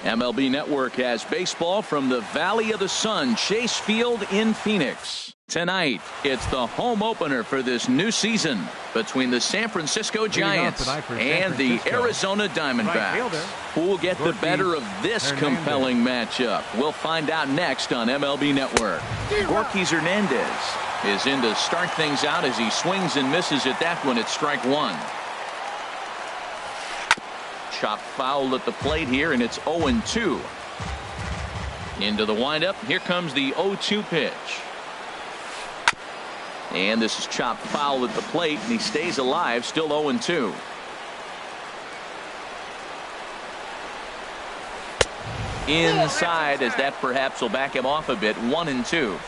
MLB Network has baseball from the Valley of the Sun, Chase Field in Phoenix. Tonight, it's the home opener for this new season between the San Francisco Giants and the Arizona Diamondbacks. Who will get the better of this compelling matchup? We'll find out next on MLB Network. Gorkys Hernandez is in to start things out as he swings and misses at that one at strike one. Chop foul at the plate here, and it's 0-2. Into the windup. Here comes the 0-2 pitch. And this is chopped foul at the plate, and he stays alive, still 0-2. Inside, as that perhaps will back him off a bit, 1-2.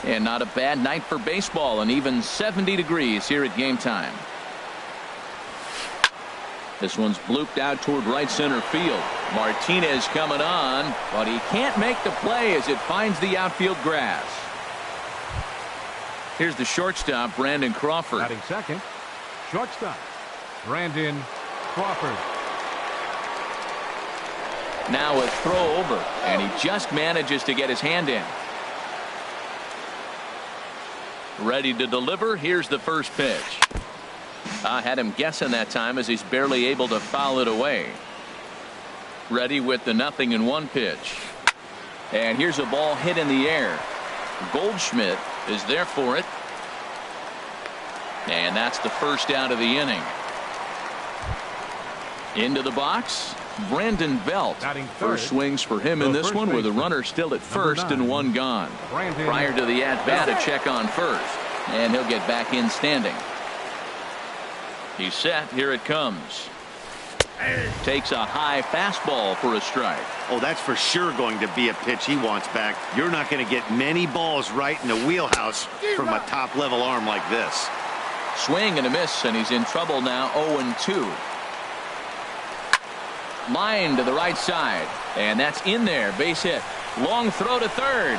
And not a bad night for baseball, and even 70 degrees here at game time. This one's blooped out toward right center field. Martinez coming on, but he can't make the play as it finds the outfield grass. Here's the shortstop, Brandon Crawford. Batting second, shortstop, Brandon Crawford. Now a throw over, and he just manages to get his hand in. Ready to deliver. Here's the first pitch. I had him guessing that time as he's barely able to foul it away. Ready with the 0-1 pitch. And here's a ball hit in the air. Goldschmidt is there for it. And that's the first out of the inning. Into the box, Brandon Belt. First swings for him in this one with a runner still at first and one gone. Prior to the at-bat, a check on first. And he'll get back in standing. He's set. Here it comes. Takes a high fastball for a strike. Oh, that's for sure going to be a pitch he wants back. You're not going to get many balls right in the wheelhouse from a top-level arm like this. Swing and a miss, and he's in trouble now. 0-2. Line to the right side, and that's in there. Base hit. Long throw to third.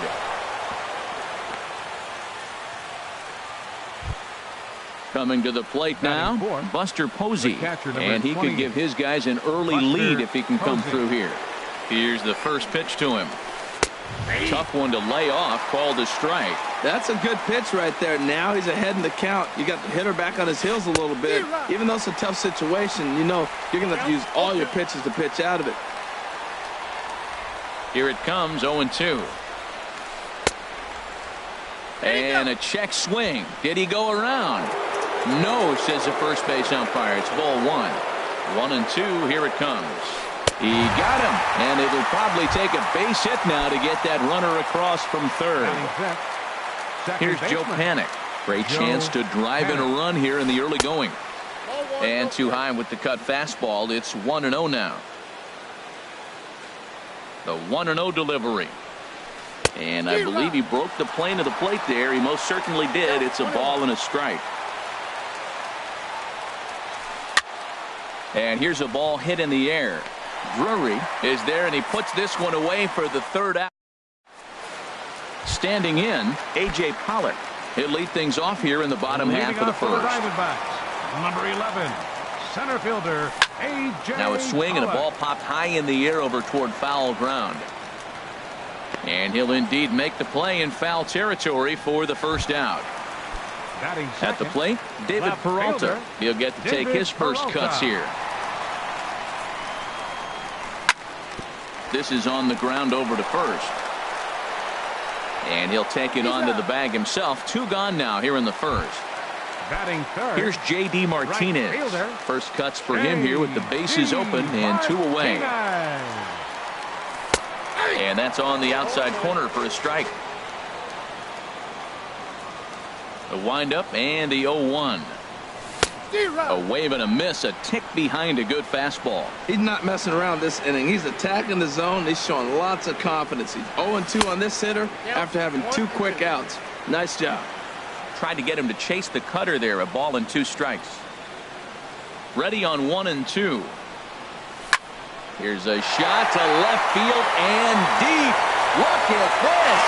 Coming to the plate now, Buster Posey, and he can give his guys an early lead if he can come through here. Here's the first pitch to him. Tough one to lay off, called a strike. That's a good pitch right there. Now he's ahead in the count. You got the hitter back on his heels a little bit. Even though it's a tough situation, you know you're going to have to use all your pitches to pitch out of it. Here it comes, 0-2. And a check swing. Did he go around? No, says the first base umpire. It's ball one. 1-2. Here it comes. He got him, and it'll probably take a base hit now to get that runner across from third. Here's Joe Panik. Great chance to drive in a run here in the early going. And too high with the cut fastball. It's 1-0 now. The 1-0 delivery. And I believe he broke the plane of the plate there. He most certainly did. It's a ball and a strike. And here's a ball hit in the air. Drury is there, and he puts this one away for the third out. Standing in, A.J. Pollock. He'll lead things off here in the bottom half of the first. Number 11, center fielder, A.J. Now a swing and a ball popped high in the air over toward foul ground. And he'll indeed make the play in foul territory for the first out. At the plate, David Peralta. He'll get to take his first cuts here. This is on the ground over to first. And he'll take it onto the bag himself. Two gone now here in the first. Here's J.D. Martinez. First cuts for him here with the bases open and two away. And that's on the outside corner for a strike. The windup and the 0-1. A wave and a miss, a tick behind a good fastball. He's not messing around this inning. He's attacking the zone. He's showing lots of confidence. He's 0-2 on this hitter after having two quick outs. Nice job. Tried to get him to chase the cutter there. A ball and two strikes. Ready on 1-2. Here's a shot to left field and deep. Look at this.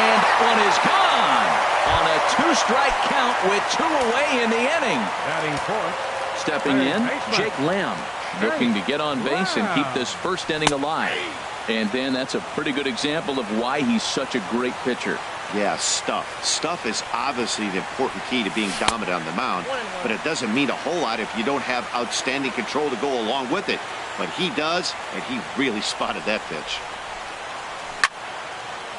And that one is gone. On a two-strike count with two away in the inning. Batting fourth. Stepping in, Jake Lamb. looking to get on base and keep this first inning alive. And then that's a pretty good example of why he's such a great pitcher. Yeah, stuff. Stuff is obviously the important key to being dominant on the mound, but it doesn't mean a whole lot if you don't have outstanding control to go along with it. But he does, and he really spotted that pitch.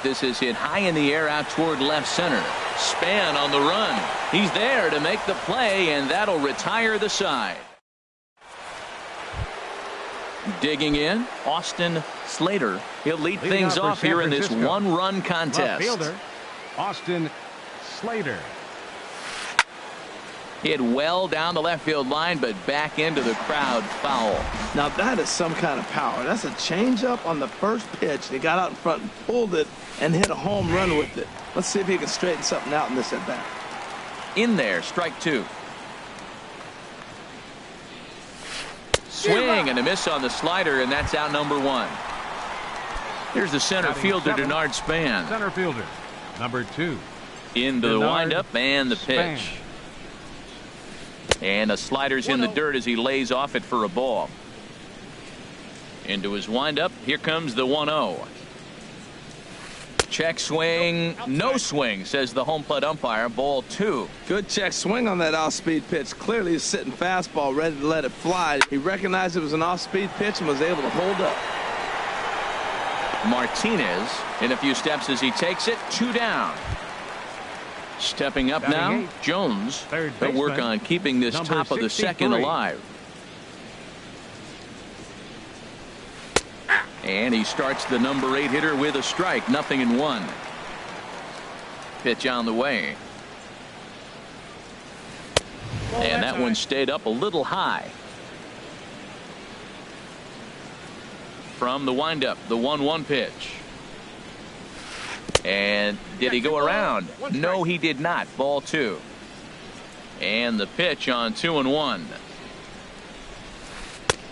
This is hit high in the air out toward left center. Span on the run. He's there to make the play, and that'll retire the side. Digging in, Austin Slater. He'll lead things off here in this one-run contest. Left fielder, Austin Slater. Hit well down the left field line, but back into the crowd foul. Now that is some kind of power. That's a changeup on the first pitch. He got out in front and pulled it and hit a home run with it. Let's see if he can straighten something out in this at bat. In there, strike two. Swing and a miss on the slider, and that's out number one. Here's the center fielder, Denard Span. Center fielder, number 2. Into the windup and the pitch. Span. And a slider's in the dirt as he lays off it for a ball. Into his windup. Here comes the 1-0. Check swing. No swing, says the home plate umpire. Ball 2. Good check swing on that off-speed pitch. Clearly he's sitting fastball, ready to let it fly. He recognized it was an off-speed pitch and was able to hold up. Martinez in a few steps as he takes it. 2 down. Stepping up now, Jones. They'll work on keeping this top of the second alive. And he starts the number 8 hitter with a strike. 0-1. Pitch on the way. And that one stayed up a little high. From the windup, the 1-1 pitch. And did he go around? No, he did not. Ball 2. And the pitch on 2-1.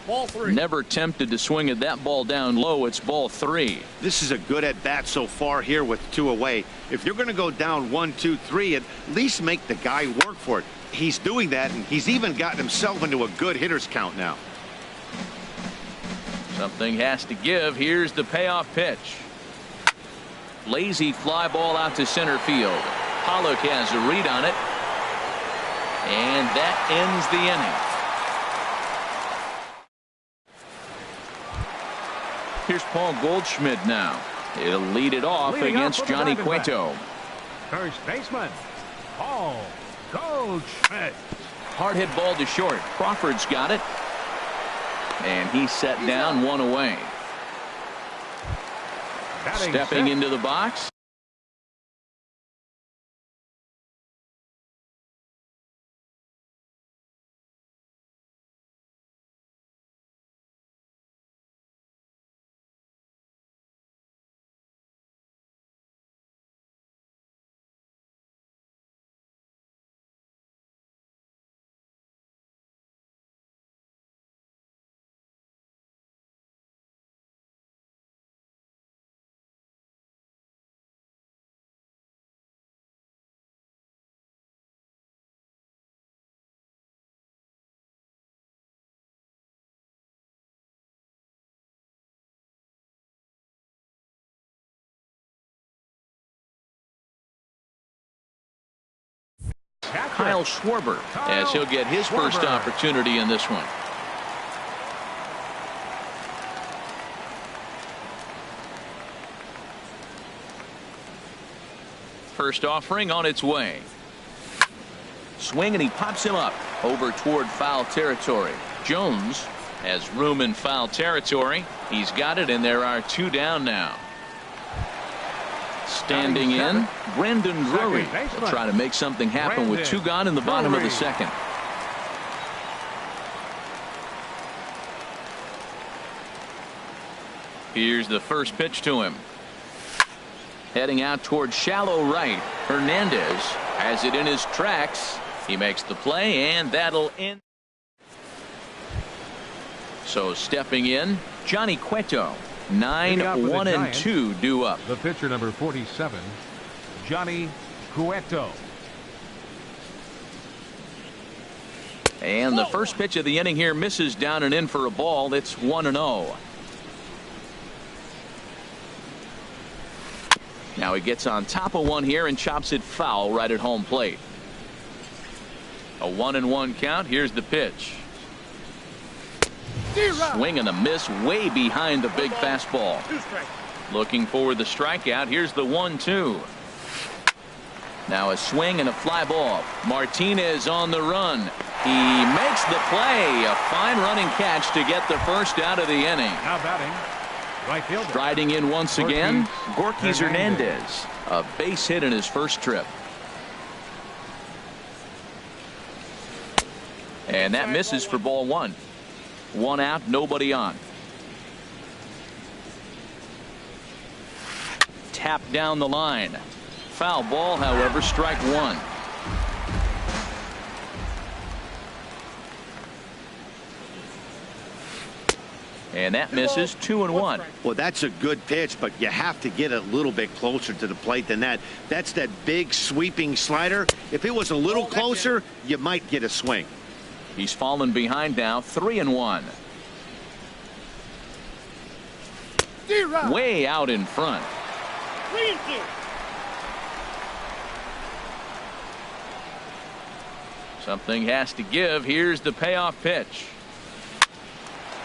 Ball 3. Never tempted to swing at that ball down low. It's ball 3. This is a good at bat so far here with 2 away. If you're going to go down 1, 2, 3, at least make the guy work for it. He's doing that, and he's even gotten himself into a good hitter's count now. Something has to give. Here's the payoff pitch. Lazy fly ball out to center field. Pollock has a read on it. And that ends the inning. Here's Paul Goldschmidt now. He'll lead it off against Johnny Cueto. First baseman, Paul Goldschmidt. Hard hit ball to short. Crawford's got it. And he's set down 1 away. Stepping into the box. Kyle Schwarber as he'll get his first opportunity in this one. First offering on its way. Swing and he pops him up over toward foul territory. Jones has room in foul territory. He's got it, and there are 2 down now. Standing in, Brandon Drury will try to make something happen with 2 gone in the bottom of the second. Here's the first pitch to him. Heading out toward shallow right. Hernandez has it in his tracks. He makes the play, and that'll end. So stepping in, Johnny Cueto. 9-1-2 due up. The pitcher, number 47, Johnny Cueto. And the first pitch of the inning here misses down and in for a ball. It's 1-0. Now he gets on top of one here and chops it foul right at home plate. A 1-1 count. Here's the pitch. Swing and a miss way behind the big fastball. Looking for the strikeout. Here's the 1-2. Now a swing and a fly ball. Martinez on the run. He makes the play. A fine running catch to get the first out of the inning. Now batting, right fielder. Striding in once again, Gorky Hernandez. A base hit in his first trip. And that misses for ball one. One out, nobody on. Tap down the line. Foul ball, however, strike one. And that misses 2-1. Well, that's a good pitch, but you have to get a little bit closer to the plate than that. That's that big sweeping slider. If it was a little closer, you might get a swing. He's fallen behind now, 3-1. Way out in front. Something has to give. Here's the payoff pitch.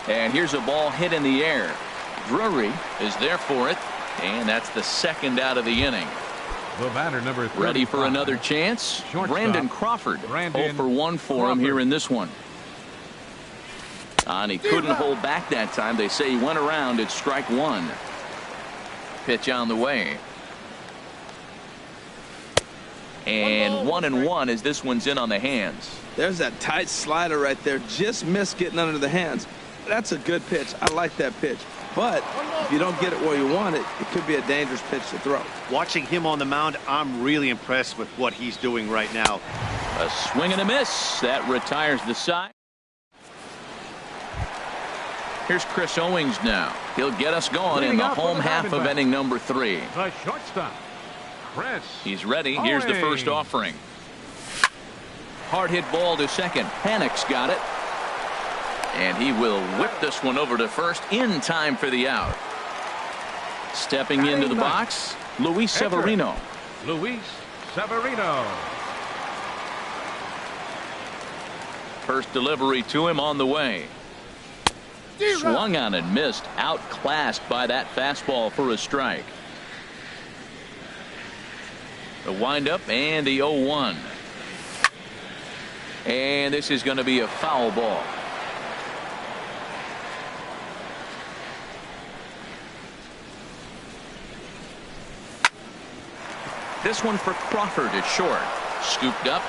And here's a ball hit in the air. Drury is there for it. And that's the second out of the inning. The batter, number 35. Ready for another chance. Shortstop, Brandon Crawford. 0 for 1 for him here in this one. And he couldn't hold back that time. They say he went around. It's strike one. Pitch on the way. And 1-1 as this one's in on the hands. There's that tight slider right there. Just missed getting under the hands. That's a good pitch. I like that pitch. But if you don't get it where you want it, it could be a dangerous pitch to throw. Watching him on the mound, I'm really impressed with what he's doing right now. A swing and a miss. That retires the side. Here's Chris Owings now. He'll get us going in the home half of inning number 3. The shortstop, Chris. He's ready. Here's the first offering. Hard hit ball to second. Panic's got it. And he will whip this one over to first in time for the out. Stepping into the box, Luis Severino. Luis Severino. First delivery to him on the way. Swung on and missed. Outclassed by that fastball for a strike. The windup and the 0-1. And this is going to be a foul ball. This one for Crawford is short. Scooped up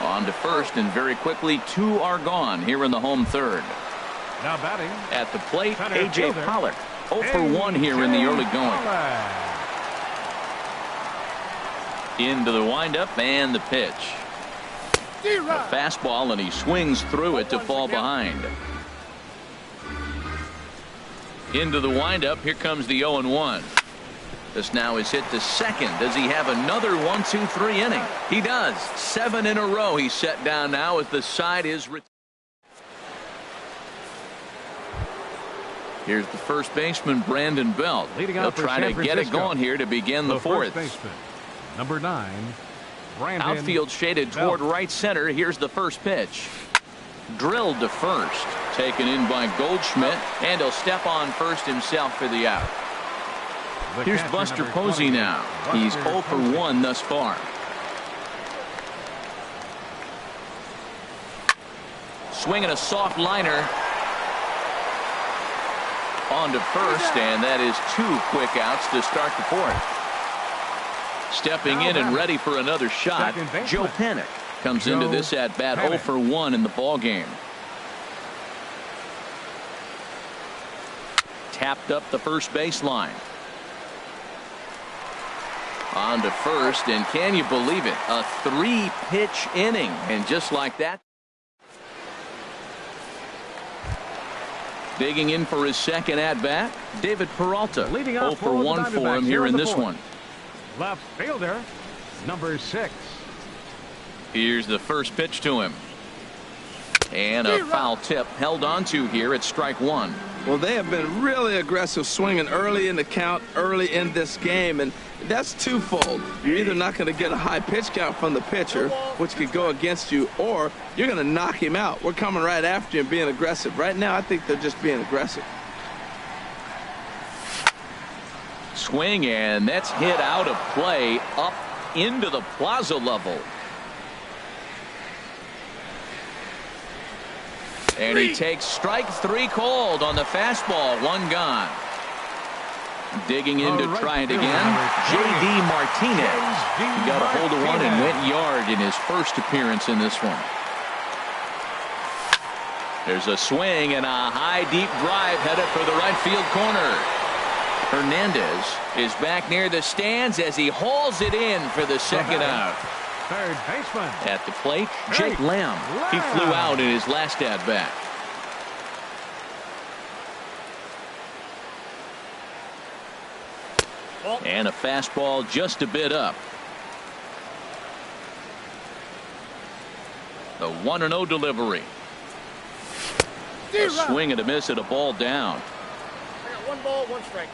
on to first, and very quickly 2 are gone here in the home third. Now batting at the plate, A.J. Pollock. 0 for 1 here in the early going. Into the windup and the pitch. A fastball, and he swings through it to fall behind. Into the windup. Here comes the 0-1. This now is hit to second. Does he have another 1-2-3 inning? He does. 7 in a row he's set down now as the side is. Here's the first baseman, Brandon Belt. He'll try to get it going here to begin the fourth. Baseman, number 9, Brandon Outfield shaded toward right center. Here's the first pitch. Drilled to first. Taken in by Goldschmidt, and he'll step on first himself for the out. Here's Buster Posey now. He's 0 for 1 thus far. Swinging a soft liner. On to first, and that is 2 quick outs to start the fourth. Stepping in and ready for another shot, Joe Panik comes into this at bat 0 for 1 in the ball game. Tapped up the first baseline. On to first, and can you believe it? A 3-pitch inning, and just like that. Digging in for his second at-bat, David Peralta. 0 for 1 for him here in this one. Left fielder, number 6. Here's the first pitch to him. And a foul tip held onto here at strike one. Well, they have been really aggressive swinging early in the count, early in this game, and that's twofold. You're either not going to get a high pitch count from the pitcher, which could go against you, or you're going to knock him out. We're coming right after you and being aggressive. Right now, I think they're just being aggressive. Swing, and that's hit out of play up into the plaza level. And he takes strike three called on the fastball. One gone. Digging in to try it again. J.D. Martinez. He got a hold of one and went yard in his first appearance in this one. There's a swing and a high deep drive headed for the right field corner. Hernandez is back near the stands as he hauls it in for the second out. Third baseman. At the plate, Jake Lamb. He flew out in his last at-bat. And a fastball just a bit up. The 1-0 delivery. A swing and a miss at a ball down. I got 1 ball, 1 strike.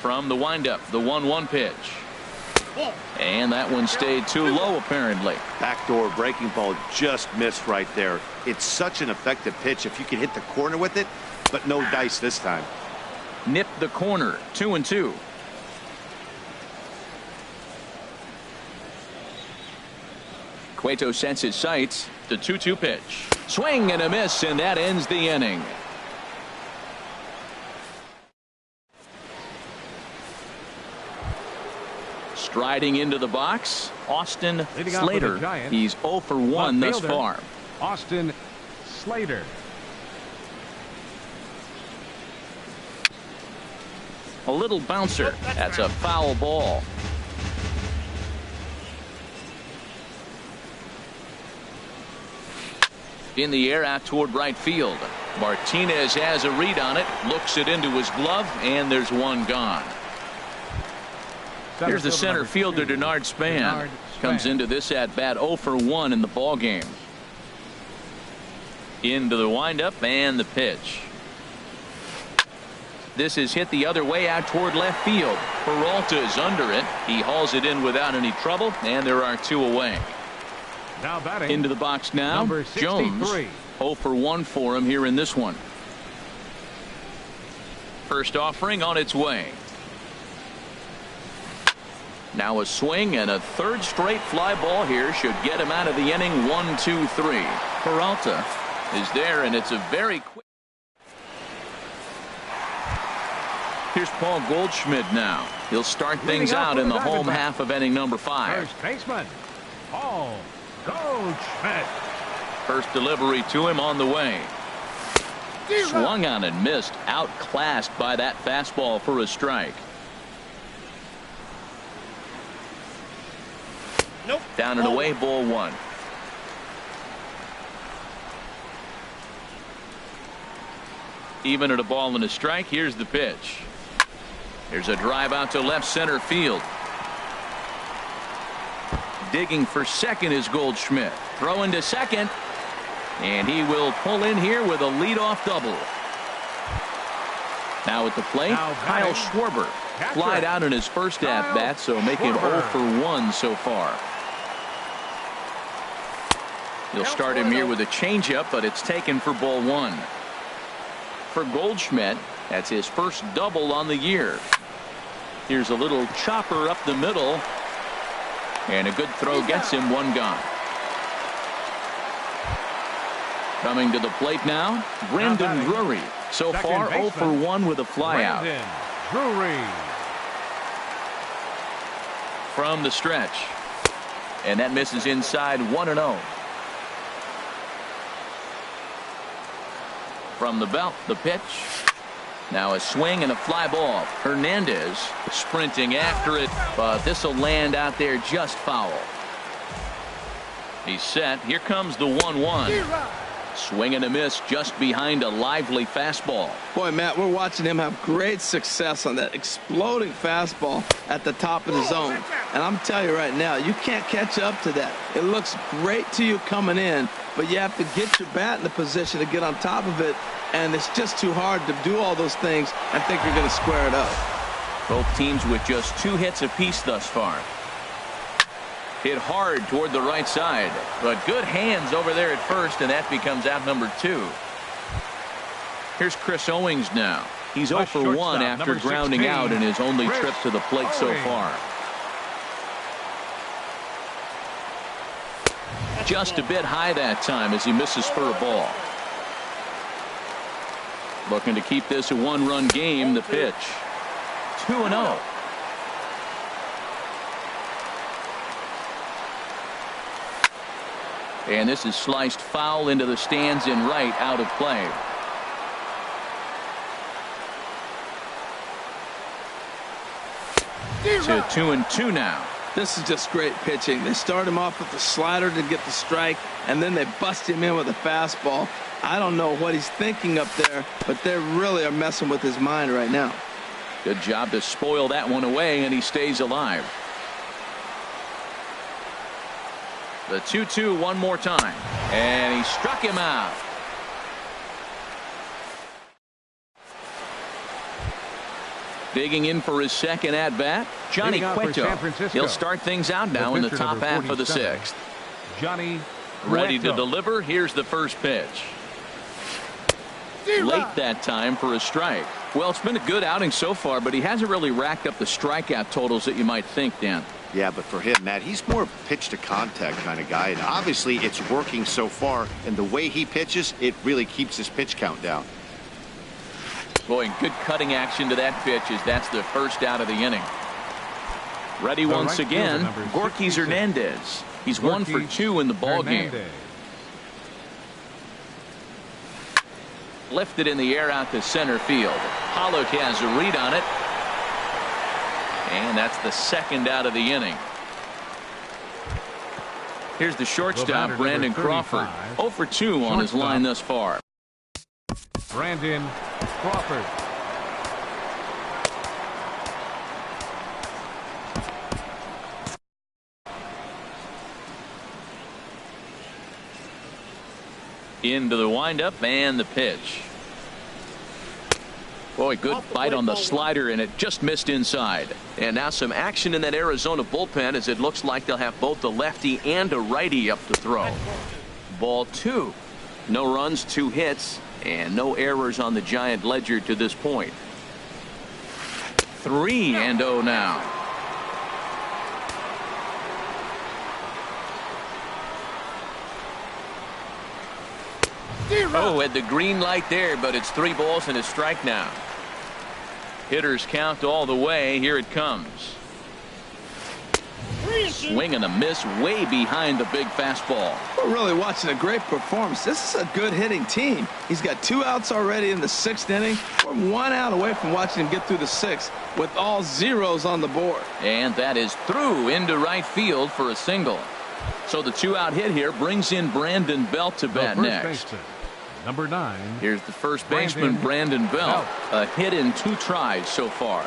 From the windup, the 1-1 pitch. And that one stayed too low, apparently. Backdoor breaking ball just missed right there. It's such an effective pitch if you can hit the corner with it, but no dice this time. Nipped the corner, 2-2. Cueto sets his sights. The 2-2 pitch. Swing and a miss, and that ends the inning. Striding into the box, Austin Slater. He's 0 for 1 thus far. Austin Slater. A little bouncer. That's a foul ball. In the air out toward right field. Martinez has a read on it, looks it into his glove, and there's one gone. Here's the center fielder, Denard Span. Comes into this at bat 0 for 1 in the ball game. Into the windup and the pitch. This is hit the other way out toward left field. Peralta is under it. He hauls it in without any trouble, and there are 2 away. Now batting. Into the box now. Number 63. Jones. 0 for 1 for him here in this one. First offering on its way. Now a swing and a third straight fly ball here should get him out of the inning. 1-2-3. Peralta is there, and it's a very quick. Here's Paul Goldschmidt now. He'll start things out in the home half of inning number 5. First baseman, Paul Goldschmidt. First delivery to him on the way. Swung on and missed. Outclassed by that fastball for a strike. Nope. Down and away, ball 1. Even at a ball and a strike. Here's the pitch. Here's a drive out to left center field. Digging for second is Goldschmidt. Throwing to second. And he will pull in here with a leadoff double. Now at the plate, Kyle Schwarber. Flied out in his first at-bat, so make him 0 for 1 so far. He'll start him here with a changeup, but it's taken for ball 1. For Goldschmidt, that's his first double on the year. Here's a little chopper up the middle. And a good throw gets him. 1 gone. Coming to the plate now, Brandon Drury. So far 0 for 1 with a flyout. Drury. From the stretch. And that misses inside. 1-0. From the belt, the pitch. Now a swing and a fly ball. Hernandez sprinting after it, but this will land out there just foul. He's set. Here comes the 1-1. Swing and a miss just behind a lively fastball. Boy, Matt, we're watching him have great success on that exploding fastball at the top of the zone. And I'm telling you right now, you can't catch up to that. It looks great to you coming in, but you have to get your bat in the position to get on top of it, and it's just too hard to do all those things and think you're going to square it up. Both teams with just 2 hits apiece thus far. Hit hard toward the right side, but good hands over there at first, and that becomes out number 2. Here's Chris Owings now. He's 0 for 1 after grounding out in his only trip to the plate so far. Just a bit high that time as he misses for a ball. Looking to keep this a 1-run game. The pitch. 2-0. And this is sliced foul into the stands in right, out of play. To 2-2 now. This is just great pitching. They start him off with the slider to get the strike, and then they bust him in with a fastball. I don't know what he's thinking up there, but they really are messing with his mind right now. Good job to spoil that one away, and he stays alive. The 2-2 one more time, and he struck him out. Digging in for his second at bat, Johnny Cueto. He'll start things out now in the top half of the 6th. Johnny ready to deliver. Here's the first pitch. Late that time for a strike. Well, it's been a good outing so far, but he hasn't really racked up the strikeout totals that you might think, Dan. Yeah, but for him, Matt, he's more pitch to contact kind of guy, and obviously it's working so far, and the way he pitches, it really keeps his pitch count down. Boy, good cutting action to that pitch as that's the first out of the inning. Ready once again, Gorky Hernandez. He's 1 for 2 in the ball game. Lifted in the air out to center field. Pollock has a read on it. And that's the second out of the inning. Here's the shortstop, Brandon Crawford. 0 for 2 on his line thus far. Brandon Crawford. Into the windup and the pitch. Boy, good bite on the slider, and it just missed inside. And now some action in that Arizona bullpen as it looks like they'll have both a lefty and a righty up to throw. Ball 2. No runs, 2 hits, and no errors on the Giant ledger to this point. 3-0 now. Oh, had the green light there, but it's 3 balls and a strike now. Hitters count all the way. Here it comes. Swing and a miss way behind the big fastball. We're really watching a great performance. This is a good hitting team. He's got 2 outs already in the 6th inning. We're 1 out away from watching him get through the 6th with all zeros on the board. And that is through into right field for a single. So the 2-out hit here brings in Brandon Belt to bat next. Number 9. Here's the first baseman, Brandon Belt. A hit in 2 tries so far.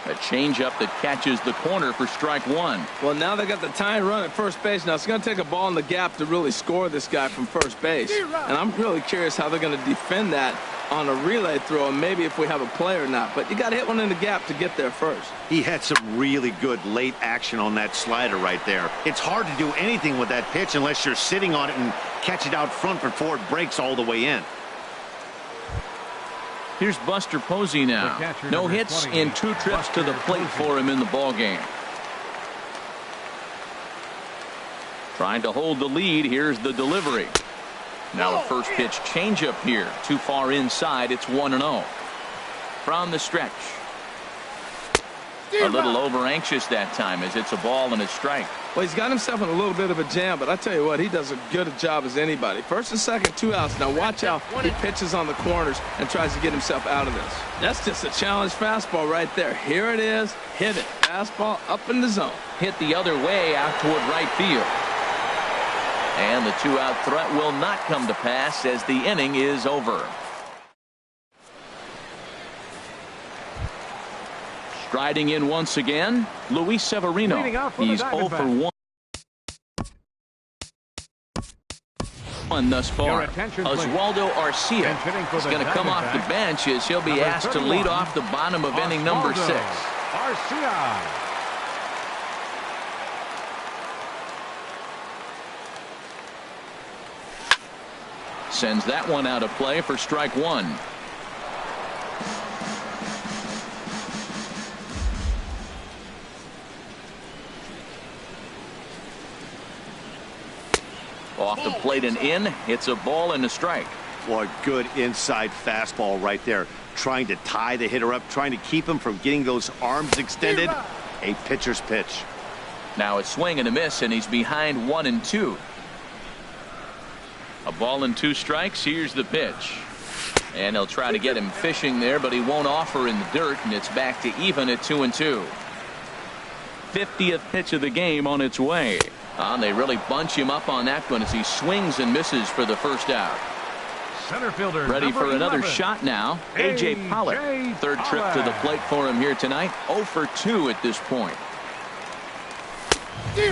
A changeup that catches the corner for strike 1. Well, now they got the tying run at first base. Now it's going to take a ball in the gap to really score this guy from first base. And I'm really curious how they're going to defend that on a relay throw, and maybe if we have a play or not. But you got to hit one in the gap to get there first. He had some really good late action on that slider right there. It's hard to do anything with that pitch unless you're sitting on it and catch it out front before it breaks all the way in. Here's Buster Posey now. No hits in 2 trips to the plate for him in the ball game. Trying to hold the lead. Here's the delivery. Now a first pitch changeup here. Too far inside. It's 1-0. From the stretch. A little over anxious that time as it's a ball and a strike. Well, he's got himself in a little bit of a jam, but I tell you what, he does as good a job as anybody. First and second, 2 outs. Now watch how he pitches on the corners and tries to get himself out of this. That's just a challenge fastball right there. Here it is. Hit it. Fastball up in the zone. Hit the other way out toward right field. And the two-out threat will not come to pass as the inning is over. Striding in once again, Luis Severino. He's 0 for 1 thus far. Oswaldo Arcia is going to come off the bench as he'll be asked to lead off the bottom of inning number 6. Arcia. Sends that one out of play for strike 1. Off the plate and in. It's a ball and a strike. Boy, good inside fastball right there. Trying to tie the hitter up, trying to keep him from getting those arms extended. A pitcher's pitch. Now a swing and a miss, and he's behind 1-2. A ball and 2 strikes. Here's the pitch. And he'll try to get him fishing there, but he won't offer in the dirt, and it's back to even at 2-2. 50th pitch of the game on its way. They really bunch him up on that one as he swings and misses for the first out. Center fielder ready for another 11. Shot now. A.J. Pollock. Third trip to the plate for him here tonight. 0 for 2 at this point.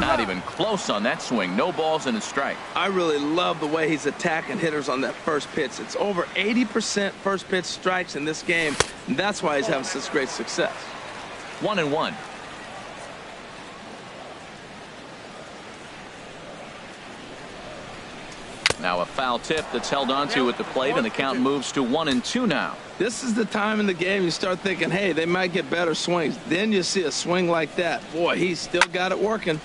Not even close on that swing. No balls and a strike. I really love the way he's attacking hitters on that first pitch. It's over 80% first pitch strikes in this game, and that's why he's having such great success. 1-1. Now a foul tip that's held onto at the plate, and the count moves to 1-2 now. This is the time in the game you start thinking, hey, they might get better swings. Then you see a swing like that. Boy, he's still got it working.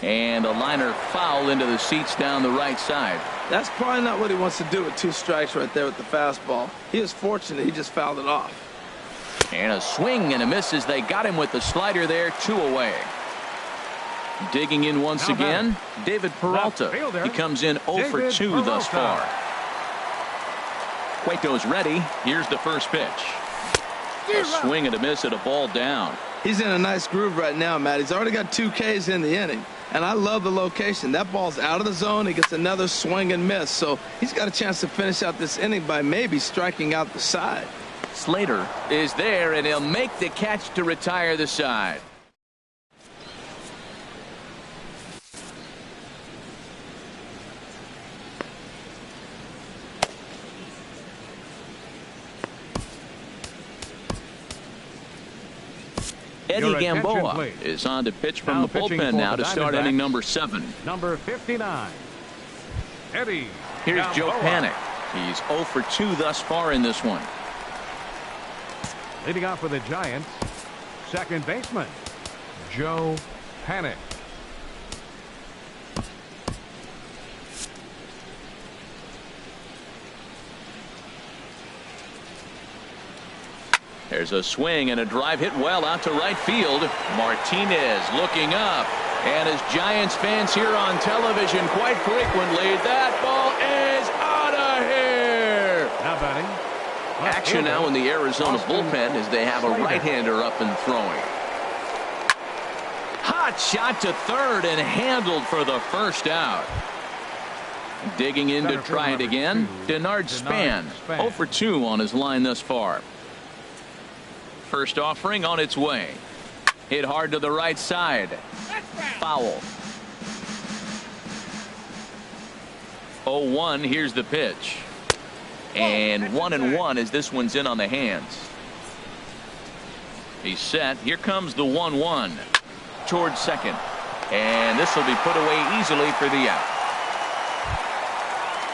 And a liner foul into the seats down the right side. That's probably not what he wants to do with 2 strikes right there with the fastball. He is fortunate he just fouled it off. And a swing and a miss as they got him with the slider there. 2 away. Digging in once again, David Peralta. He comes in 0 for 2 thus far. Cueto's ready. Here's the first pitch. A swing and a miss at a ball down. He's in a nice groove right now, Matt. He's already got 2 Ks in the inning. And I love the location. That ball's out of the zone. He gets another swing and miss. So he's got a chance to finish out this inning by maybe striking out the side. Slater is there, and he'll make the catch to retire the side. Eddie Gamboa is on to pitch from the bullpen now to start inning number 7. Number 59. Eddie. Here's Gamboa. Joe Panik. He's 0 for 2 thus far in this one. Leading off for the Giants, second baseman, Joe Panik. There's a swing and a drive hit well out to right field. Martinez looking up. And as Giants fans here on television quite frequently, that ball is out of here. Now batting. Action now in the Arizona bullpen as they have a right-hander up and throwing. Hot shot to third and handled for the first out. Digging in to try it again, Denard Span. 0 for 2 on his line thus far. First offering on its way. Hit hard to the right side. Foul. 0-1. Here's the pitch. And 1-1 as this one's in on the hands. He's set. Here comes the 1-1 towards second. And this will be put away easily for the out.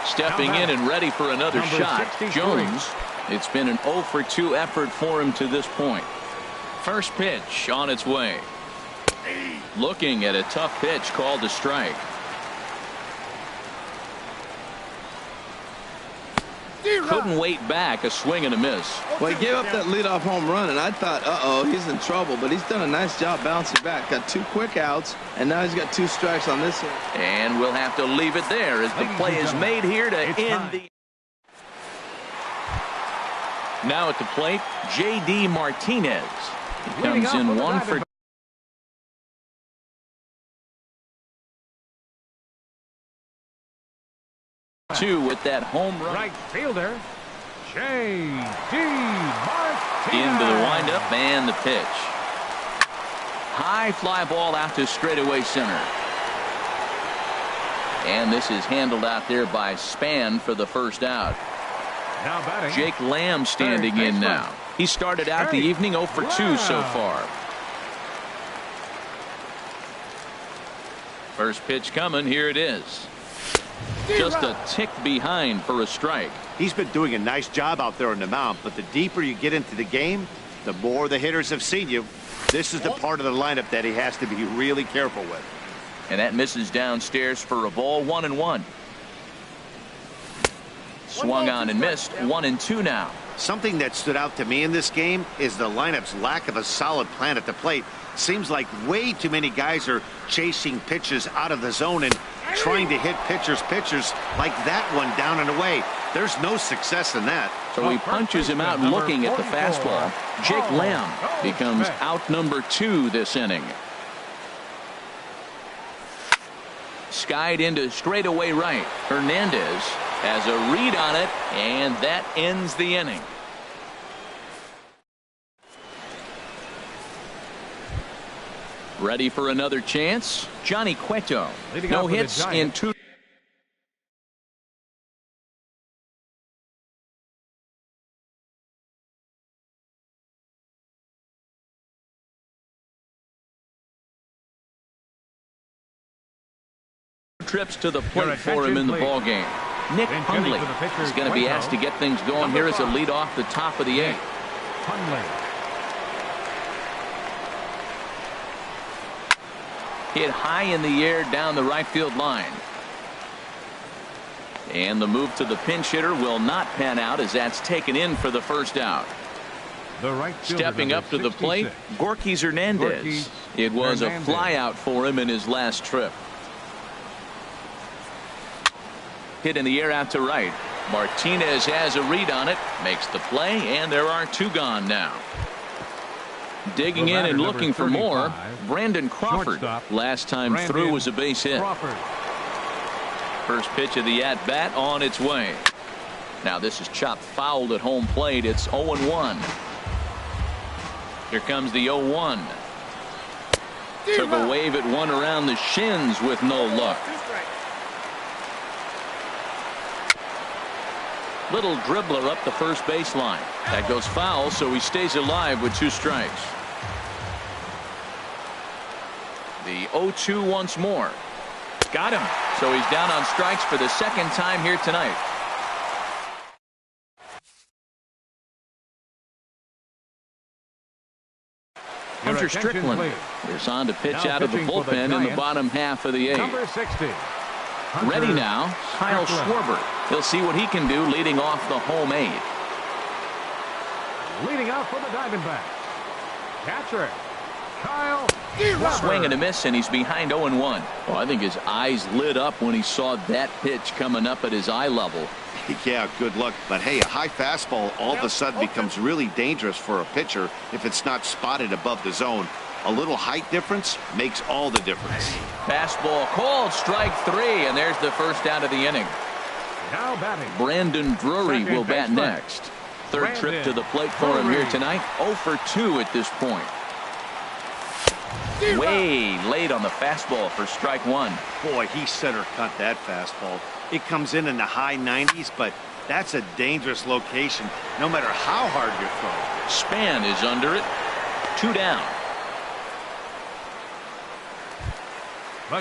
Stepping in and ready for another shot, Jones. It's been an 0 for 2 effort for him to this point. First pitch on its way. Looking at a tough pitch called a strike. Couldn't wait back. A swing and a miss. Well, he gave up that leadoff home run, and I thought, uh-oh, he's in trouble. But he's done a nice job bouncing back. Got 2 quick outs, and now he's got 2 strikes on this one. And we'll have to leave it there as the play is made here to end the... Now at the plate, J.D. Martinez. He comes in 1 for 2 with that home run. Right fielder, J.D. Martinez. Into the windup and the pitch. High fly ball out to straightaway center. And this is handled out there by Span for the first out. Now batting, Jake Lamb standing in now. He started out the evening 0 for 2 so far. First pitch coming. Here it is. Just a tick behind for a strike. He's been doing a nice job out there on the mound, but the deeper you get into the game, the more the hitters have seen you. This is the part of the lineup that he has to be really careful with. And that misses downstairs for a ball. 1-1. Swung on and missed. 1-2 now. Something that stood out to me in this game is the lineup's lack of a solid plan at the plate. Seems like way too many guys are chasing pitches out of the zone and trying to hit pitchers like that one down and away. There's no success in that. So he punches him out looking at the fastball. Jake Lamb becomes out number 2 this inning. Skied into straightaway right. Hernandez has a read on it, and that ends the inning. Ready for another chance? Johnny Cueto. No hits in 2. Trips to the plate for him in the ball game. Nick Hundley is going to be asked to get things going here as a lead off the top of the 8th. Hit high in the air down the right field line. And the move to the pinch hitter will not pan out as that's taken in for the first out. Stepping up to the plate, Gorky Hernandez. It was a flyout for him in his last trip. Hit in the air out to right. Martinez has a read on it, makes the play, and there are 2 gone now. Digging in and looking for more, Brandon Crawford. Last time through was a base hit. First pitch of the at-bat on its way. Now this is chopped fouled at home plate. It's 0-1. Here comes the 0-1. Took a wave at one around the shins with no luck. Little dribbler up the first baseline. That goes foul, so he stays alive with 2 strikes. The 0-2 once more. Got him. So he's down on strikes for the second time here tonight. Hunter Strickland is on to pitch out of the bullpen in the bottom half of the 8th. Number 60. Ready now, Kyle Schwarber. He'll see what he can do leading off the home 8. Leading out for the Diamondbacks, catcher Kyle Swing and a miss, and he's behind 0-1. Well, I think his eyes lit up when he saw that pitch coming up at his eye level. Yeah, good luck. But hey, a high fastball all of a sudden becomes really dangerous for a pitcher if it's not spotted above the zone. A little height difference makes all the difference. Fastball called, strike 3, and there's the first out of the inning. Now batting, Brandon Drury will bat next. Third trip to the plate for him here tonight. 0 for 2 at this point. Way late on the fastball for strike 1. Boy, he center cut that fastball. It comes in the high 90s, but that's a dangerous location no matter how hard you throw. Span is under it. 2 down.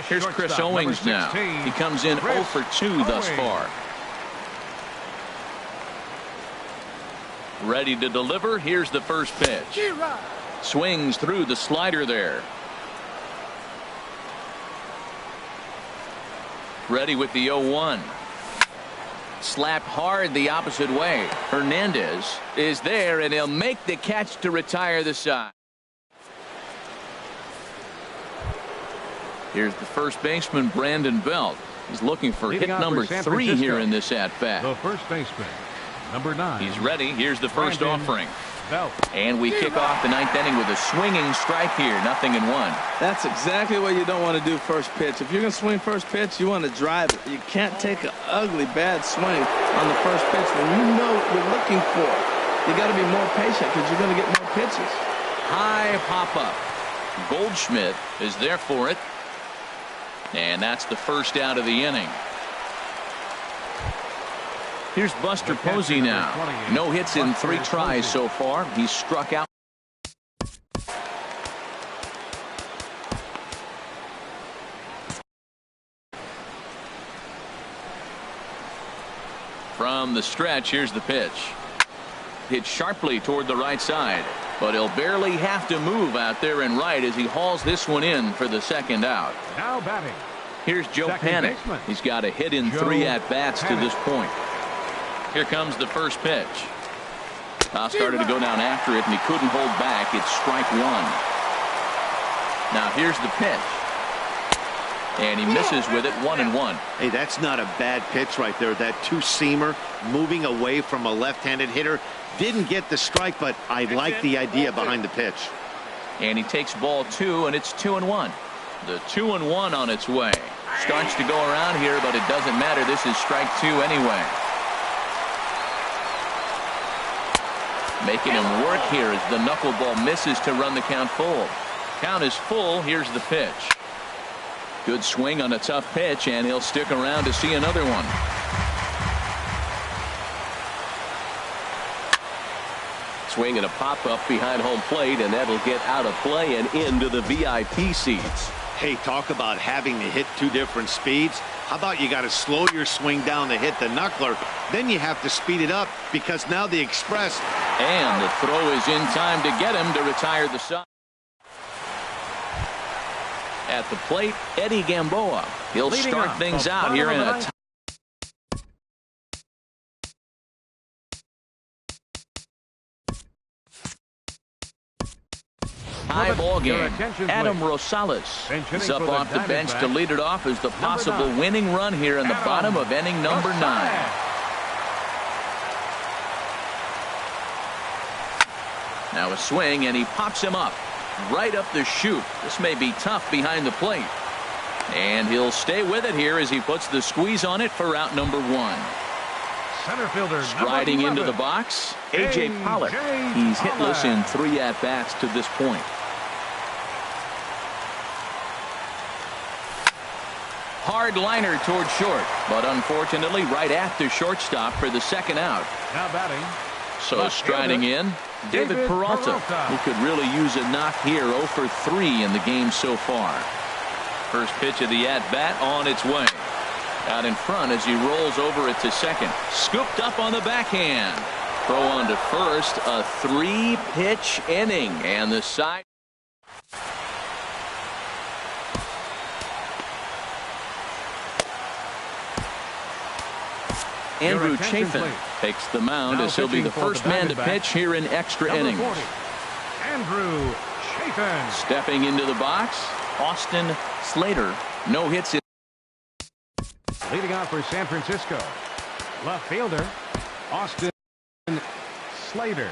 Here's Chris Owings now. He comes in 0 for 2 thus far. Ready to deliver. Here's the first pitch. Swings through the slider there. Ready with the 0-1. Slapped hard the opposite way. Hernandez is there, and he'll make the catch to retire the side. Here's the first baseman, Brandon Belt. He's looking for hit number 3 here in this at-bat. The first baseman, number 9. He's ready. Here's the first offering. And we kick off the ninth inning with a swinging strike here. 0-1. That's exactly what you don't want to do first pitch. If you're going to swing first pitch, you want to drive it. You can't take an ugly, bad swing on the first pitch when you know what you're looking for. You got to be more patient because you're going to get more pitches. High pop-up. Goldschmidt is there for it. And that's the first out of the inning. Here's Buster Posey now. No hits in 3 tries so far. He's struck out. From the stretch, here's the pitch. Hit sharply toward the right side, but he'll barely have to move out there and right as he hauls this one in for the second out. Now batting. Here's Joe Panik. He's got a hit in 3 at-bats to this point. Here comes the first pitch. Started to go down after it, and he couldn't hold back. It's strike 1. Now here's the pitch. And he misses with it. 1-1. Hey, that's not a bad pitch right there. That two-seamer moving away from a left-handed hitter. Didn't get the strike, but I like the idea behind the pitch. And he takes ball 2, and it's 2-1. The 2-1 on its way. Starts to go around here, but it doesn't matter. This is strike 2 anyway. Making him work here as the knuckleball misses to run the count full. Count is full. Here's the pitch. Good swing on a tough pitch, and he'll stick around to see another one. Swing and a pop-up behind home plate, and that'll get out of play and into the VIP seats. Hey, talk about having to hit 2 different speeds. How about you got to slow your swing down to hit the knuckler, then you have to speed it up because now the express. And the throw is in time to get him to retire the side. At the plate, Eddie Gamboa. He'll start things out here in a high ball game. Adam Rosales is up off the bench to lead it off as the possible winning run here in the bottom of inning number 9. Now a swing, and he pops him up right up the chute. This may be tough behind the plate, and he'll stay with it here as he puts the squeeze on it for out number 1. Center fielder striding into the box, A.J. Pollock. He's hitless in 3 at-bats to this point. Hard liner toward short, but unfortunately right at the shortstop for the second out. Now batting. So striding in, David Peralta, who could really use a knock here. 0 for 3 in the game so far. First pitch of the at-bat on its way. Out in front as he rolls over it to second. Scooped up on the backhand. Throw on to first. A 3-pitch inning. And the side. Andrew Chafin takes the mound as he'll be the first man to pitch here in extra innings. Andrew Chafin. Stepping into the box, Austin Slater. No hits. Leading off for San Francisco, left fielder Austin Slater.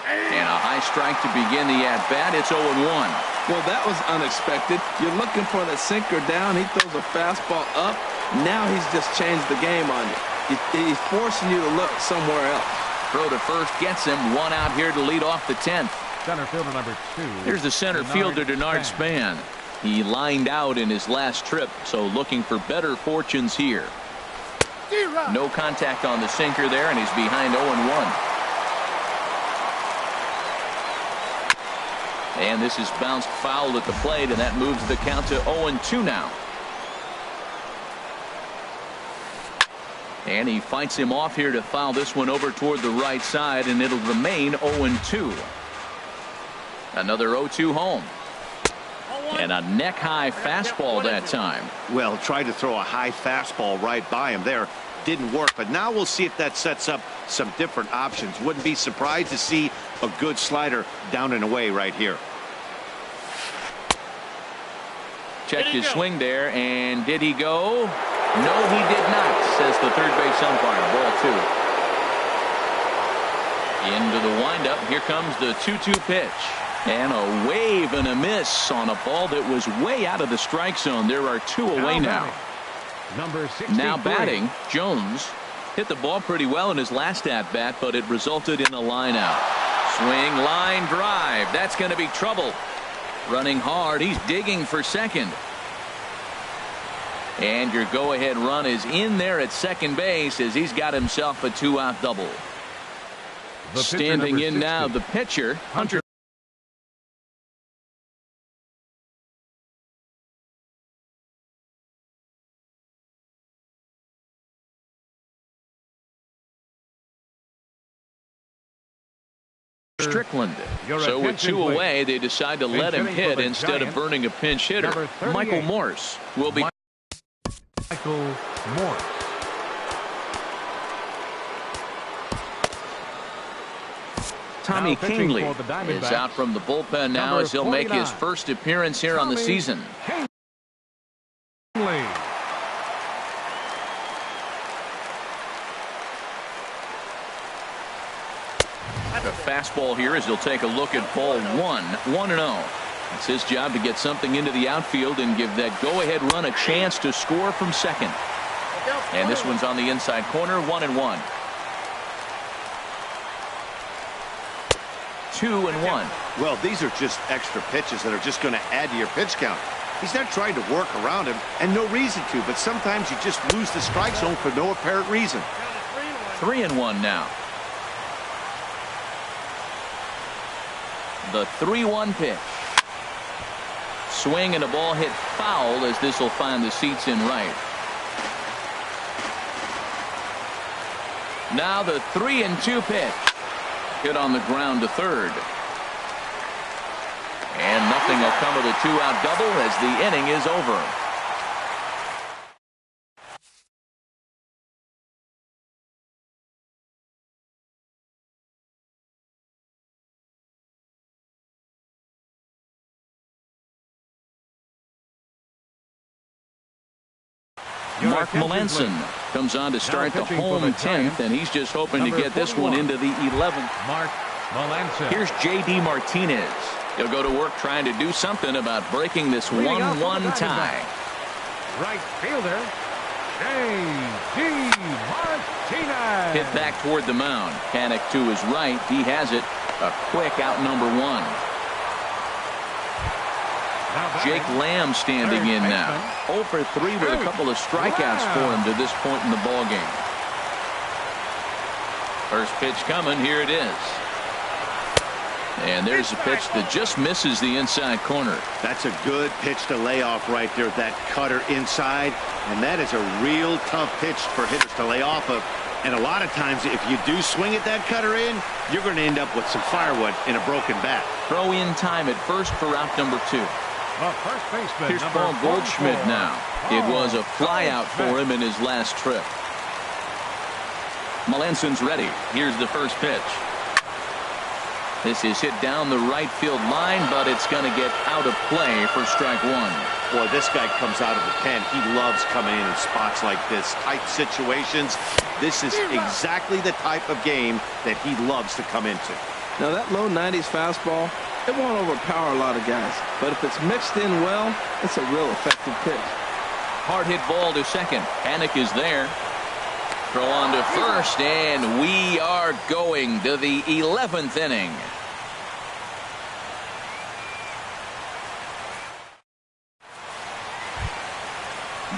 And a high strike to begin the at-bat. It's 0-1. Well, that was unexpected. You're looking for the sinker down. He throws a fastball up. Now he's just changed the game on you. He's forcing you to look somewhere else. Throw to first gets him. 1 out here to lead off the 10th. Center fielder number 2. Here's the center fielder, Denard Span. He lined out in his last trip, so looking for better fortunes here. No contact on the sinker there, and he's behind 0-1. And this is bounced foul at the plate, and that moves the count to 0-2 now. And he fights him off here to foul this one over toward the right side, and it'll remain 0-2. Another 0-2 home. And a neck-high fastball that time. Well, tried to throw a high fastball right by him there. Didn't work, but now we'll see if that sets up some different options. Wouldn't be surprised to see a good slider down and away right here. Checked his swing there, and did he go? No, he did not, says the third base umpire. Ball 2. Into the windup. Here comes the 2-2 pitch. And a wave and a miss on a ball that was way out of the strike zone. There are 2 away now. Number 63. Now batting, Jones hit the ball pretty well in his last at-bat, but it resulted in a line out. Swing, line, drive. That's going to be trouble. Running hard. He's digging for second. And your go-ahead run is in there at second base as he's got himself a 2-out double. Standing in now, the pitcher, Hunter. Strickland. So with 2 away, they decide to let him hit instead of burning a pinch hitter. Michael Morse will be. Michael Morse. Tommy Kingley is out from the bullpen now as he'll make his first appearance here on the season. Kingley. The fastball here as he'll take a look at ball 1, 1-0. It's his job to get something into the outfield and give that go-ahead run a chance to score from second. And this one's on the inside corner, 1-1. 2-1. Well, these are just extra pitches that are just going to add to your pitch count. He's not trying to work around him, and no reason to, but sometimes you just lose the strike zone for no apparent reason. 3-1 now. The 3-1 pitch. Swing and a ball hit foul as this will find the seats in right. Now the 3-2 pitch. Hit on the ground to third. And nothing will come of the 2-out double as the inning is over. Mark Melanson comes on to start the home 10th, and he's just hoping to get this one into the 11th. Mark Melanson. Here's J.D. Martinez. He'll go to work trying to do something about breaking this 1-1 tie. Right fielder, J.D. Martinez. Hit back toward the mound. Panic to his right. He has it. A quick out number 1. Jake Lamb standing in now. 0 for 3 with a couple of strikeouts for him to this point in the ballgame. First pitch coming. Here it is. And there's a pitch that just misses the inside corner. That's a good pitch to lay off right there. That cutter inside. And that is a real tough pitch for hitters to lay off of. And a lot of times, if you do swing at that cutter in, you're going to end up with some firewood in a broken bat. Throw in time at first for out number 2. First baseman, here's Paul Goldschmidt now. It was a flyout for him in his last trip. Melanson's ready. Here's the first pitch. This is hit down the right field line, but it's going to get out of play for strike 1. Boy, this guy comes out of the pen. He loves coming in spots like this, tight situations. This is exactly the type of game that he loves to come into. Now that low 90s fastball, it won't overpower a lot of guys, but if it's mixed in well, it's a real effective pitch. Hard hit ball to second. Panic is there. Throw on to first, and we are going to the 11th inning.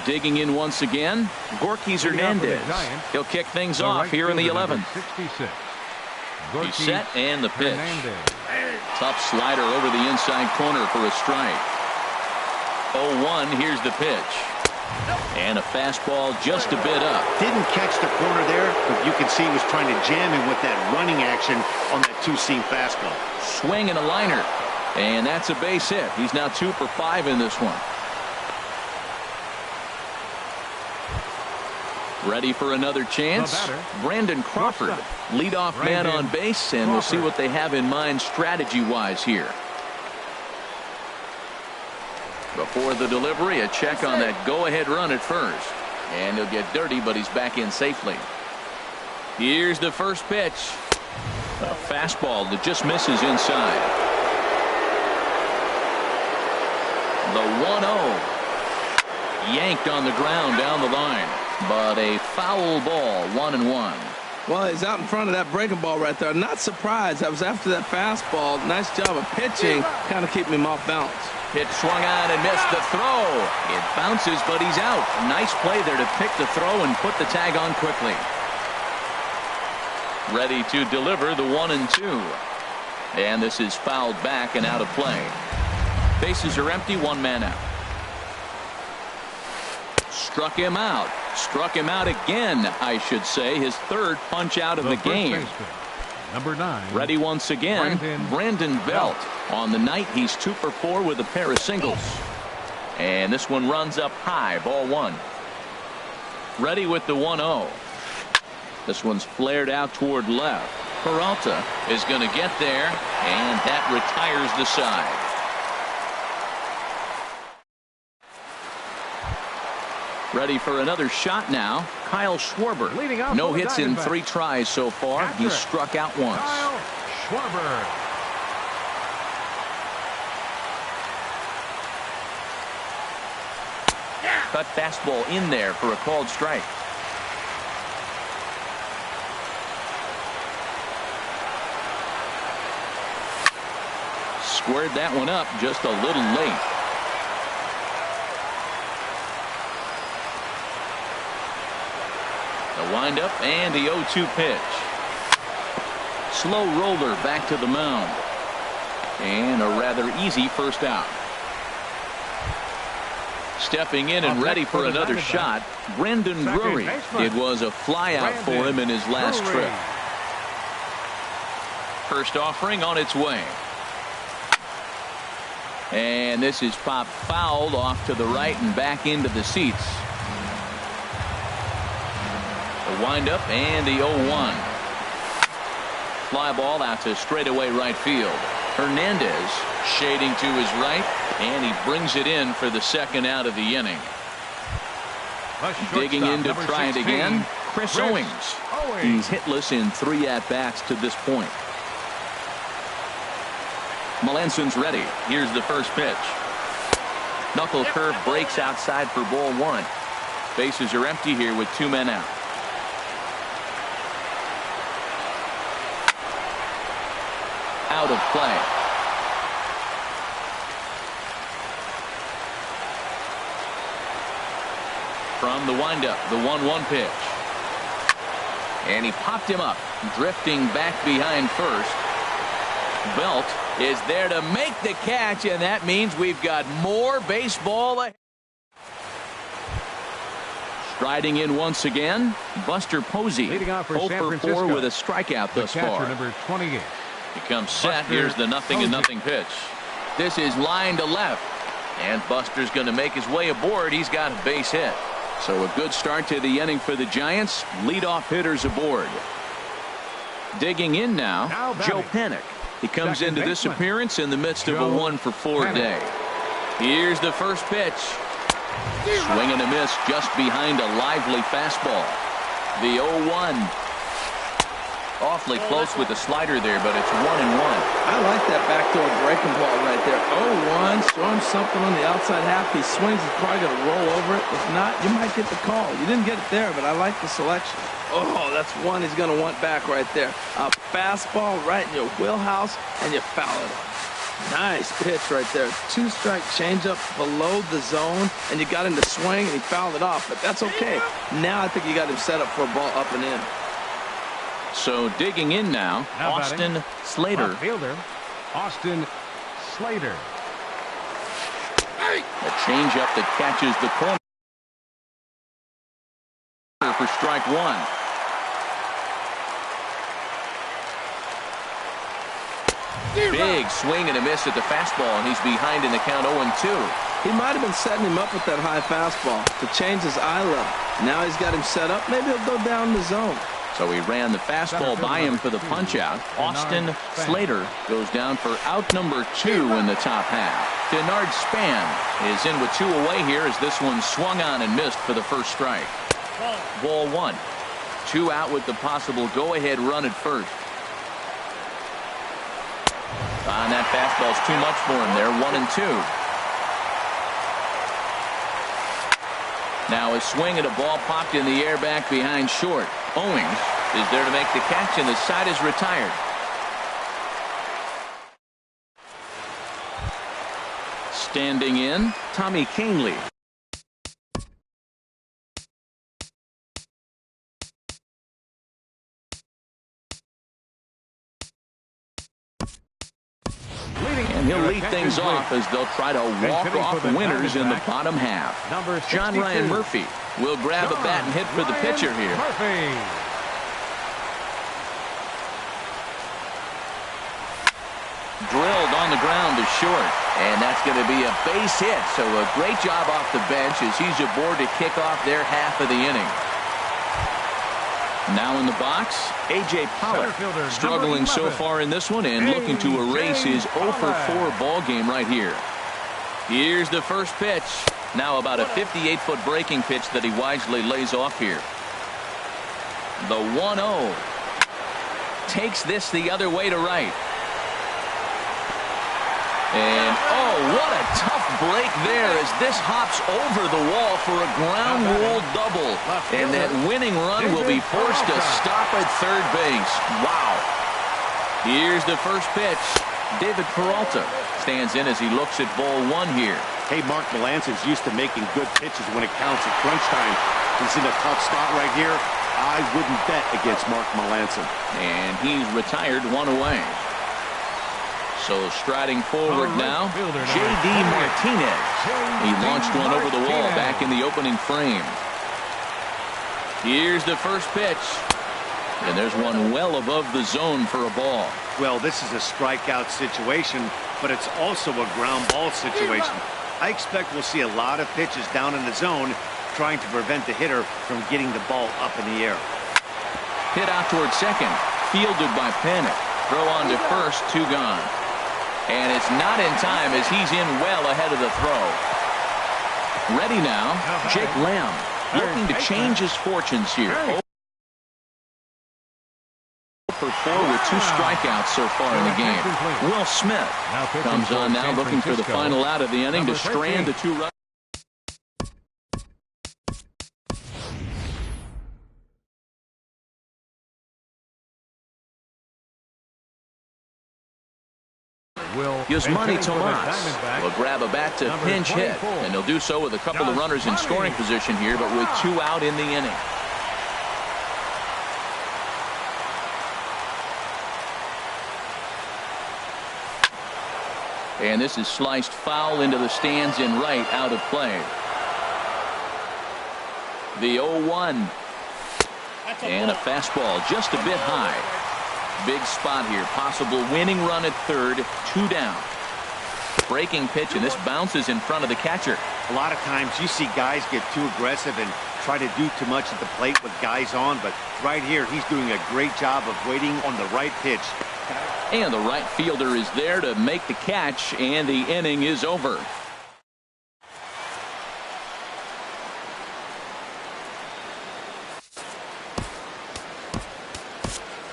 Digging in once again, Gorky Hernandez. He'll kick things off here in the 11th. He's set, and the pitch. Tough slider over the inside corner for a strike. 0-1, here's the pitch. And a fastball just a bit up. Didn't catch the corner there, but you can see he was trying to jam him with that running action on that 2-seam fastball. Swing and a liner. And that's a base hit. He's now 2 for 5 in this one. Ready for another chance. Brandon Crawford, leadoff man on base, and we'll see what they have in mind strategy-wise here. Before the delivery, a check on that go-ahead run at first. And he'll get dirty, but he's back in safely. Here's the first pitch. A fastball that just misses inside. The 1-0. Yanked on the ground down the line. But a foul ball, 1-1. Well, he's out in front of that breaking ball right there. Not surprised. I was after that fastball. Nice job of pitching, kind of keeping him off balance. Pitch swung on and missed the throw. It bounces, but he's out. Nice play there to pick the throw and put the tag on quickly. Ready to deliver the 1-2. And this is fouled back and out of play. Bases are empty, one man out. Struck him out. Struck him out again, I should say. His third punch out of the game. Number 9. Ready once again, Brandon Belt. On the night, he's 2 for 4 with a pair of singles. And this one runs up high, ball 1. Ready with the 1-0. This one's flared out toward left. Peralta is going to get there, and that retires the side. Ready for another shot now. Kyle Schwarber. No hits in 3 tries so far. He's struck out once. Kyle Schwarber. Cut fastball in there for a called strike. Squared that one up just a little late. The windup and the 0-2 pitch. Slow roller back to the mound. And a rather easy first out. Stepping in and ready for another shot, Brendan Drury. It was a fly out for him in his last trip. First offering on its way. And this is popped fouled off to the right and back into the seats. The windup and the 0-1. Fly ball out to straightaway right field. Hernandez shading to his right, and he brings it in for the second out of the inning. Digging in to try it again, Chris Owings. He's hitless in 3 at-bats to this point. Melanson's ready. Here's the first pitch. Knuckle curve breaks outside for ball 1. Bases are empty here with 2 men out. Out of play. From the windup, the 1-1 pitch. And he popped him up, drifting back behind first. Belt is there to make the catch, and that means we've got more baseball ahead. Striding in once again, Buster Posey. 0 for 4 with a strikeout thus far. Number 28. He comes set. Here's the 0-0 pitch. This is line to left, and Buster's going to make his way aboard. He's got a base hit. So a good start to the inning for the Giants. Leadoff hitters aboard. Digging in now, Joe Panik. He comes into this appearance in the midst of a 1 for 4 day. Here's the first pitch. Swing and a miss just behind a lively fastball. The 0-1. Awfully close with the slider there, but it's 1-1. I like that backdoor breaking ball right there. 0-1. Show him something on the outside half. He swings. He's probably going to roll over it. If not, you might get the call. You didn't get it there, but I like the selection. Oh, that's one he's going to want back right there. A fastball right in your wheelhouse, and you foul it off. Nice pitch right there. 2-strike changeup below the zone, and you got him to swing, and he fouled it off. But that's okay. Now I think you got him set up for a ball up and in. So digging in now, Austin Slater. Fielder, Austin Slater. A changeup that catches the corner for strike 1. Big swing and a miss at the fastball, and he's behind in the count 0-2. He might have been setting him up with that high fastball to change his eye level. Now he's got him set up. Maybe he'll go down the zone. So he ran the fastball by him for the punch out. Austin Slater goes down for out number 2 in the top half. Denard Span is in with 2 away here as this one swung on and missed for the first strike. Ball 1. 2 out with the possible go-ahead run at first. And that fastball's too much for him there. 1-2. Now a swing at a ball popped in the air back behind short. Owings is there to make the catch, and the side is retired. Standing in, Tommy Kahnle. And he'll lead things off as they'll try to walk off winners in the bottom half. John Ryan Murphy will grab a bat and hit for the pitcher here. Drilled on the ground to short, and that's going to be a base hit. So a great job off the bench as he's aboard to kick off their half of the inning. Now in the box, A.J. Pollock, struggling so far in this one and looking to erase his 0-for-4 ball game right here. Here's the first pitch. Now about a 58-foot breaking pitch that he wisely lays off here. The 1-0 takes this the other way to right. And, oh, what a tough break there as this hops over the wall for a ground rule double. And that winning run will be forced to stop at third base. Wow. Here's the first pitch. David Peralta stands in as he looks at ball 1 here. Hey, Mark Melancon's used to making good pitches when it counts at crunch time. He's in a tough spot right here. I wouldn't bet against Mark Melancon. And he's retired 1 away. So striding forward now, J.D. Martinez. He launched one over the wall back in the opening frame. Here's the first pitch. And there's one well above the zone for a ball. Well, this is a strikeout situation, but it's also a ground ball situation. I expect we'll see a lot of pitches down in the zone trying to prevent the hitter from getting the ball up in the air. Hit out toward second. Fielded by Panic. Throw on to first, 2 gone. And it's not in time as he's in well ahead of the throw. Ready now, Jake Lamb looking to change his fortunes here. 0-for-4 with 2 strikeouts so far in the game. Will Smith comes on now looking for the final out of the inning to strand the 2 runners. Yasmani Tomas will grab a bat to pinch hit, and he'll do so with a couple of runners in scoring position here, but with 2 out in the inning. And this is sliced foul into the stands in right, out of play. The 0-1. And a fastball just a bit high. Big spot here. Possible winning run at third. 2 down. Breaking pitch, and this bounces in front of the catcher. A lot of times you see guys get too aggressive and try to do too much at the plate with guys on, but right here he's doing a great job of waiting on the right pitch. And the right fielder is there to make the catch, and the inning is over.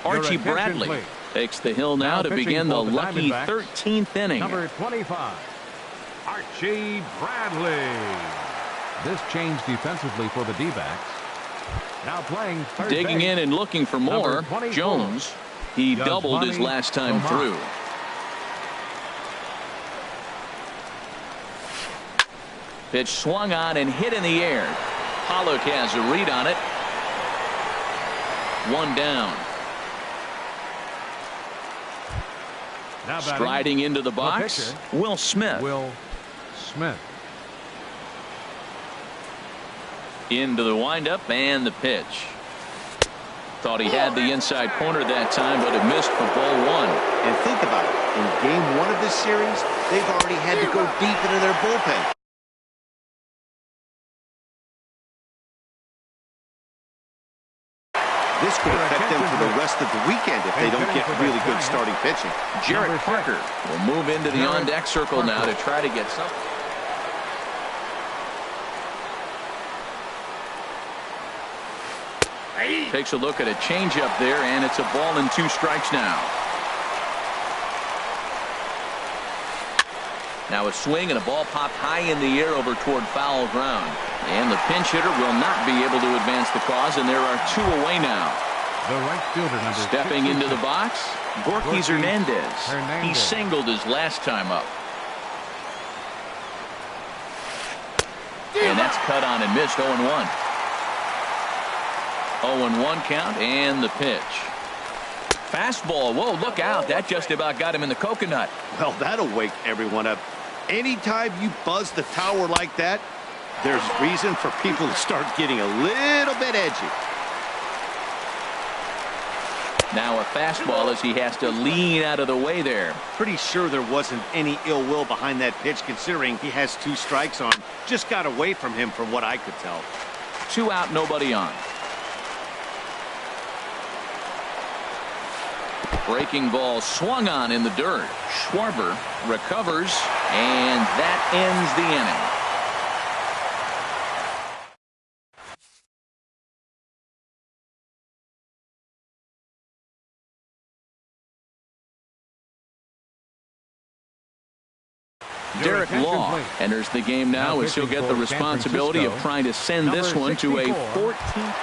Archie Bradley takes the hill now to begin the lucky 13th inning. Number 25, Archie Bradley. This changed defensively for the D-backs. Now playing third Digging base. in and looking for more. Jones. He doubled his last time through. Pitch swung on and hit in the air. Pollock has a read on it. 1 down. Striding into the box, Will Smith. Will Smith. Into the windup and the pitch. Thought he had the inside corner that time, but it missed for ball 1. And think about it. In game 1 of this series, they've already had to go deep into their bullpen. This could affect them for the rest of the weekend if they don't get really good starting pitching. Jarrett Parker will move into the on-deck circle now to try to get something. Takes a look at a changeup there, and it's a ball and 2 strikes now. Now a swing and a ball popped high in the air over toward foul ground. And the pinch hitter will not be able to advance the cause, and there are 2 away now. The right fielder, number stepping 62. into the box, Borges Hernandez. He singled his last time up. And that's cut on and missed. 0-1. 0-1 count, and the pitch. Fastball. Whoa, look out. That just about got him in the coconut. Well, that'll wake everyone up. Anytime you buzz the tower like that, there's reason for people to start getting a little bit edgy. Now a fastball as he has to lean out of the way there. Pretty sure there wasn't any ill will behind that pitch, considering he has 2 strikes on. Just got away from him from what I could tell. 2 out, nobody on. Breaking ball swung on in the dirt. Schwarber recovers, and that ends the inning. Derek Law enters the game now as he'll get the responsibility of trying to send this one to a 14th.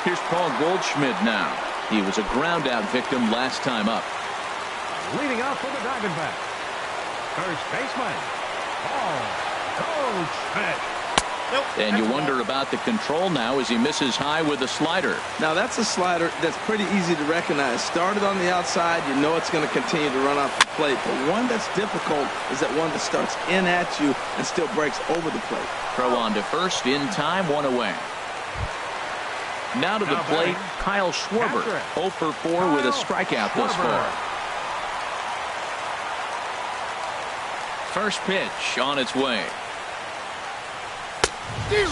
Here's Paul Goldschmidt now. He was a ground-out victim last time up. Leading off for the Diamondbacks, first baseman, Paul Goldschmidt. And you wonder about the control now as he misses high with a slider. Now that's a slider that's pretty easy to recognize. Started on the outside, you know it's going to continue to run off the plate. The one that's difficult is that one that starts in at you and still breaks over the plate. Throw on to first in time, 1 away. Now to the plate, Kyle Schwarber, 0 for 4 with a strikeout thus far. First pitch on its way.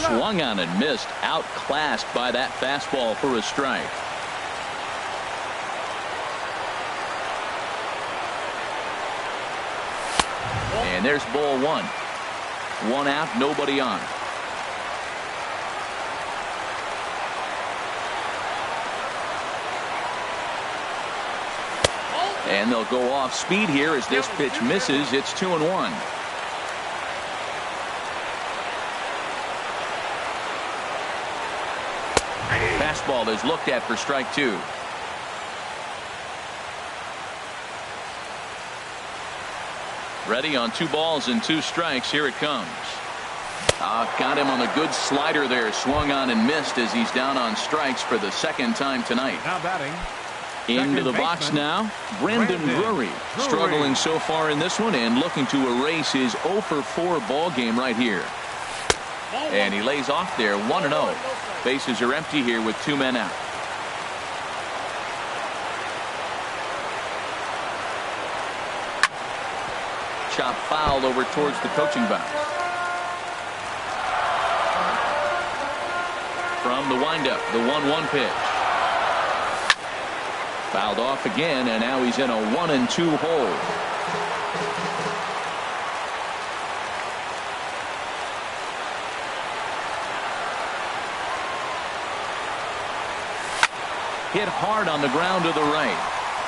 Swung on and missed, outclassed by that fastball for a strike. And there's ball 1. 1 out, nobody on. And they'll go off speed here as this pitch misses. It's 2-1. Fastball is looked at for strike 2. Ready on 2 balls and 2 strikes. Here it comes. Got him on a good slider there. Swung on and missed as he's down on strikes for the 2nd time tonight. Now batting. Into the box now, Brandon Drury. Struggling so far in this one and looking to erase his 0 for 4 ball game right here. And he lays off there, 1-0. Bases are empty here with 2 men out. Chop foul over towards the coaching box. From the windup, the 1-1 pitch. Fouled off again, and now he's in a 1-2 hole. Hit hard on the ground to the right.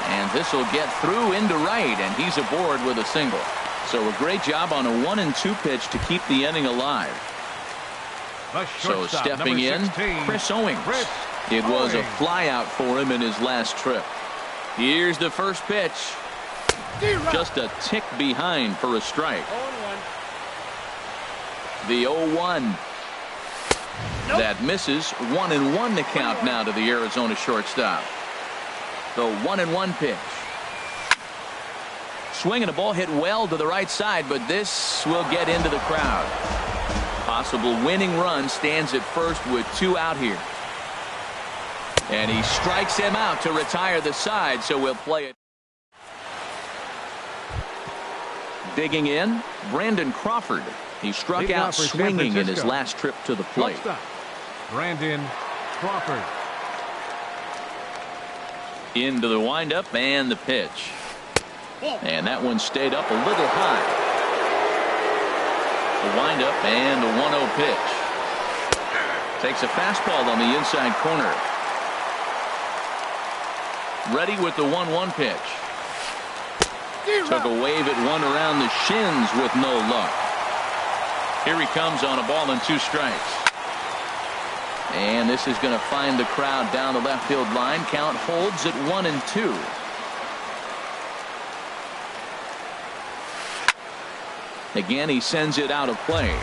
And this will get through into right, and he's aboard with a single. So a great job on a 1-2 pitch to keep the inning alive. So stepping in, Chris Owings. It was a flyout for him in his last trip. Here's the first pitch. Just a tick behind for a strike. The 0-1. That misses. 1-1 to count now to the Arizona shortstop. The 1-1 pitch. Swinging a ball hit well to the right side, but this will get into the crowd. Possible winning run stands at first with 2 out here. And he strikes him out to retire the side, so we'll play it. Digging in, Brandon Crawford. He struck out swinging in his last trip to the plate. Brandon Crawford. Into the windup and the pitch. And that one stayed up a little high. The windup and the 1-0 pitch. Takes a fastball on the inside corner. Ready with the 1-1 pitch. Took a wave at one around the shins with no luck. Here he comes on a ball and 2 strikes. And this is going to find the crowd down the left field line. Count holds at 1-2. Again, he sends it out of play.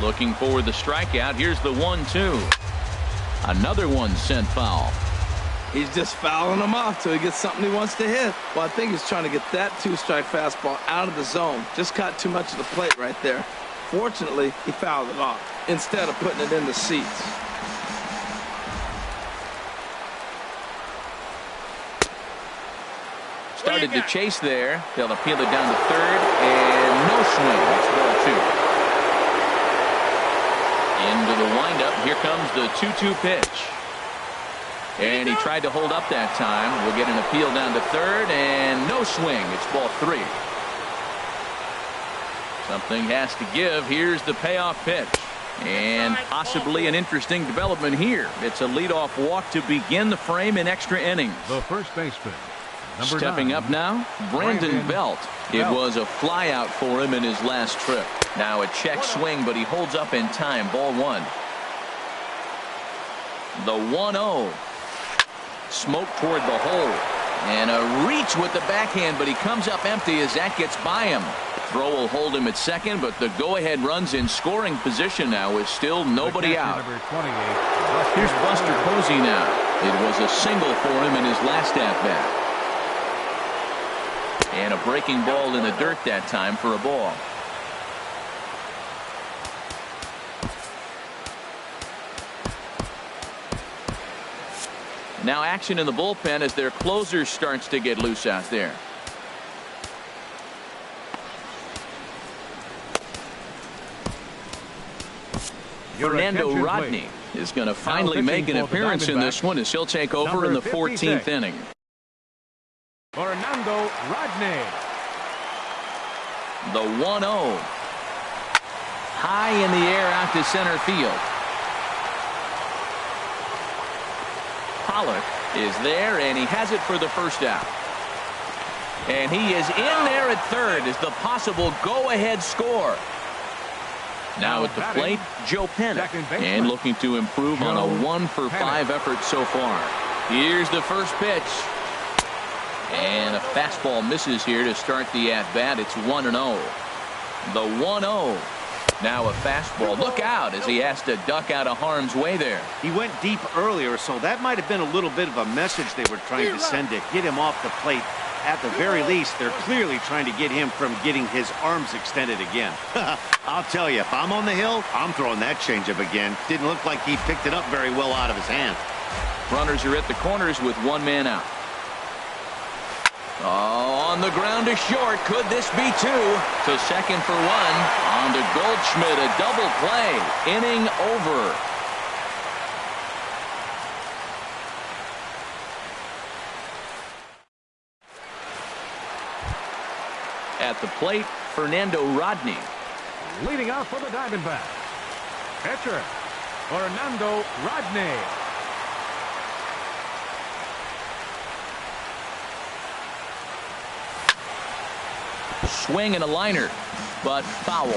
Looking for the strikeout. Here's the 1-2. Another one sent foul. He's just fouling him off till he gets something he wants to hit. Well, I think he's trying to get that 2-strike fastball out of the zone. Just caught too much of the plate right there. Fortunately, he fouled it off instead of putting it in the seats. Started to chase there. They'll appeal it down to third, and no swing. It's ball 2. Into the windup. Here comes the 2-2 pitch. And he tried to hold up that time. We'll get an appeal down to third, and no swing. It's ball 3. Something has to give. Here's the payoff pitch. And possibly an interesting development here. It's a leadoff walk to begin the frame in extra innings. The first baseman. Stepping up now, Brandon Belt. It was a flyout for him in his last trip. Now a check swing, but he holds up in time. Ball 1. The 1-0. Smoke toward the hole. And a reach with the backhand, but he comes up empty as that gets by him. Throw will hold him at second, but the go-ahead runs in scoring position now with still nobody out. Here's Buster Posey now. It was a single for him in his last at-bat. And a breaking ball in the dirt that time for a ball. Now action in the bullpen as their closer starts to get loose out there. Fernando Rodney is going to finally make an appearance in this one as he'll take over in the 14th inning. Fernando Rodney. The 1-0. High in the air out to center field. Pollock is there, and he has it for the first out. And he is in there at third as the possible go-ahead score. Now at the plate, Joe Pennick, and looking to improve on a 1-for-5 effort so far. Here's the first pitch. And a fastball misses here to start the at-bat. It's 1-0. The 1-0. Now a fastball. Look out as he has to duck out of harm's way there. He went deep earlier, so that might have been a little bit of a message they were trying to send to get him off the plate. At the very least, they're clearly trying to get him from getting his arms extended again. I'll tell you, if I'm on the hill, I'm throwing that changeup again. Didn't look like he picked it up very well out of his hand. Runners are at the corners with 1 man out. Oh, on the ground to short. Could this be 2? To second for 1. On to Goldschmidt, a double play. Inning over. At the plate, Fernando Rodney. Leading off for the Diamondbacks, pitcher Fernando Rodney. Swing and a liner, but foul.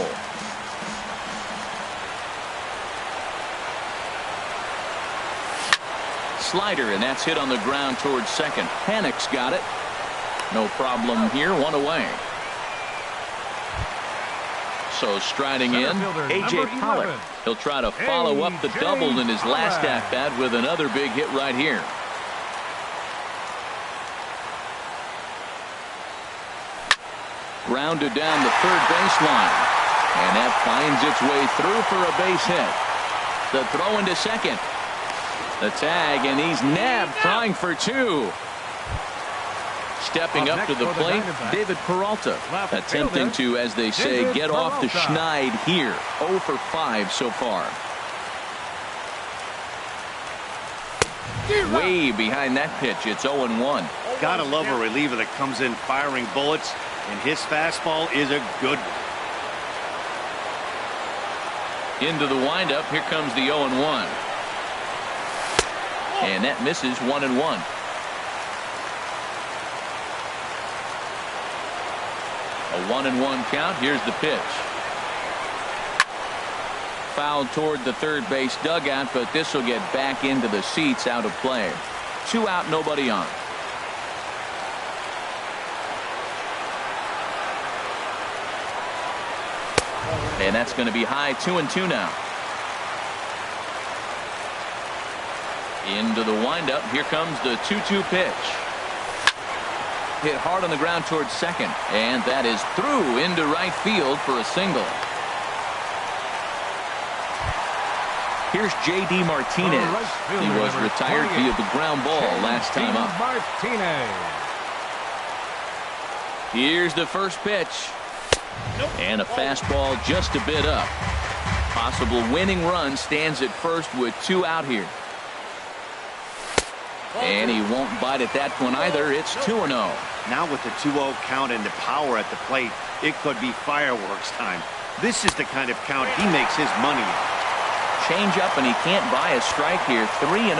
Slider, and that's hit on the ground towards second. Panic's got it. No problem here, 1 away. So striding in, A.J. Pollock. He'll try to follow up the double in his last at-bat with another big hit right here. Grounded down the third baseline. And that finds its way through for a base hit. The throw into second. The tag, and he's nabbed, trying for 2. Stepping up to the plate, David Peralta, attempting to, as they say, get off the schneid here. 0 for 5 so far. Way behind that pitch. It's 0-1. Gotta love a reliever that comes in firing bullets, and his fastball is a good one. Into the windup. Here comes the 0-1. And that misses 1-1. A 1-1 count. Here's the pitch. Fouled toward the third base dugout, but this will get back into the seats, out of play. 2 out, nobody on. And that's going to be high. 2-2 now. Into the windup. Here comes the 2-2 pitch. Hit hard on the ground towards second, and that is through into right field for a single. Here's J.D. Martinez. He was retired via the ground ball last time up. Here's the first pitch. And a fastball just a bit up. Possible winning run stands at first with 2 out here. And he won't bite at that one either. It's 2-0. Now with the 2-0 count and the power at the plate, it could be fireworks time. This is the kind of count he makes his money in. Change up, and he can't buy a strike here. 3-0.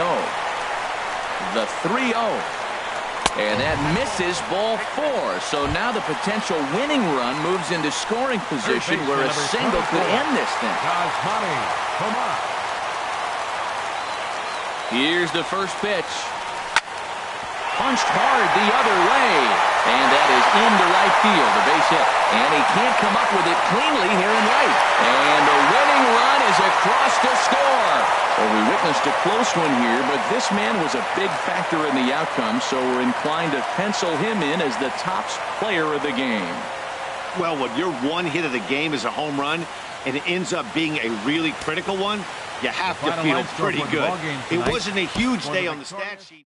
The 3-0. And that misses, ball 4. So now the potential winning run moves into scoring position where a single could end this thing. Here's the first pitch. Punched hard the other way. And that is into right field, the base hit. And he can't come up with it cleanly here in right. And the winning run is across to score. Well, we witnessed a close one here, but this man was a big factor in the outcome, so we're inclined to pencil him in as the top player of the game. Well, when your one hit of the game is a home run, and it ends up being a really critical one, you have to feel pretty good. It wasn't a huge day on the stat sheet.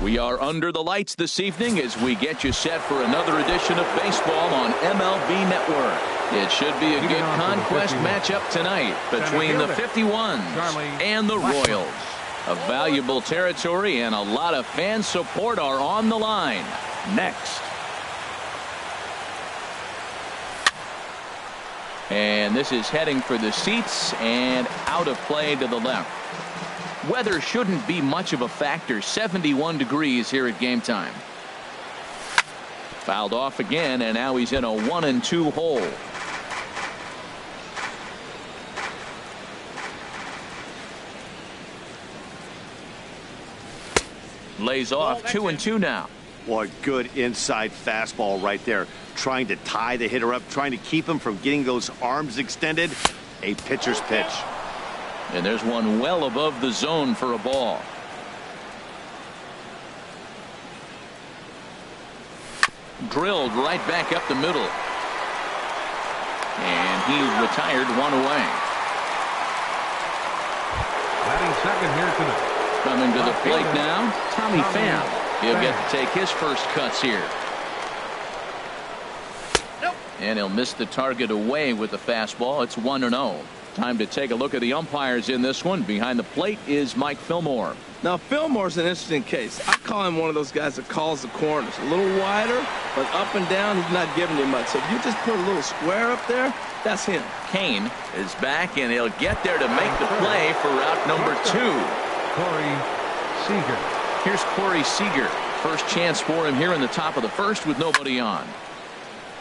We are under the lights this evening as we get you set for another edition of baseball on MLB Network. It should be a good conquest matchup tonight between the 51s and the Royals. A valuable territory and a lot of fan support are on the line. Next. And this is heading for the seats and out of play to the left. Weather shouldn't be much of a factor. 71 degrees here at game time. Fouled off again, and now he's in a 1-2 hole. Lays off 2-2 now. Boy, good inside fastball right there. Trying to tie the hitter up, trying to keep him from getting those arms extended. A pitcher's pitch. And there's one well above the zone for a ball. Drilled right back up the middle. And he retired one away. Batting second here tonight. Coming to the plate now, Tommy Pham. He'll get to take his first cuts here. And he'll miss the target away with the fastball. It's 1-0. Time to take a look at the umpires in this one. Behind the plate is Mike Fillmore. Now, Fillmore's an interesting case. I call him one of those guys that calls the corners. A little wider, but up and down, he's not giving you much. So if you just put a little square up there, that's him. Kane is back, and he'll get there to make the play for route number 2. Corey Seager. Here's Corey Seager. First chance for him here in the top of the first with nobody on.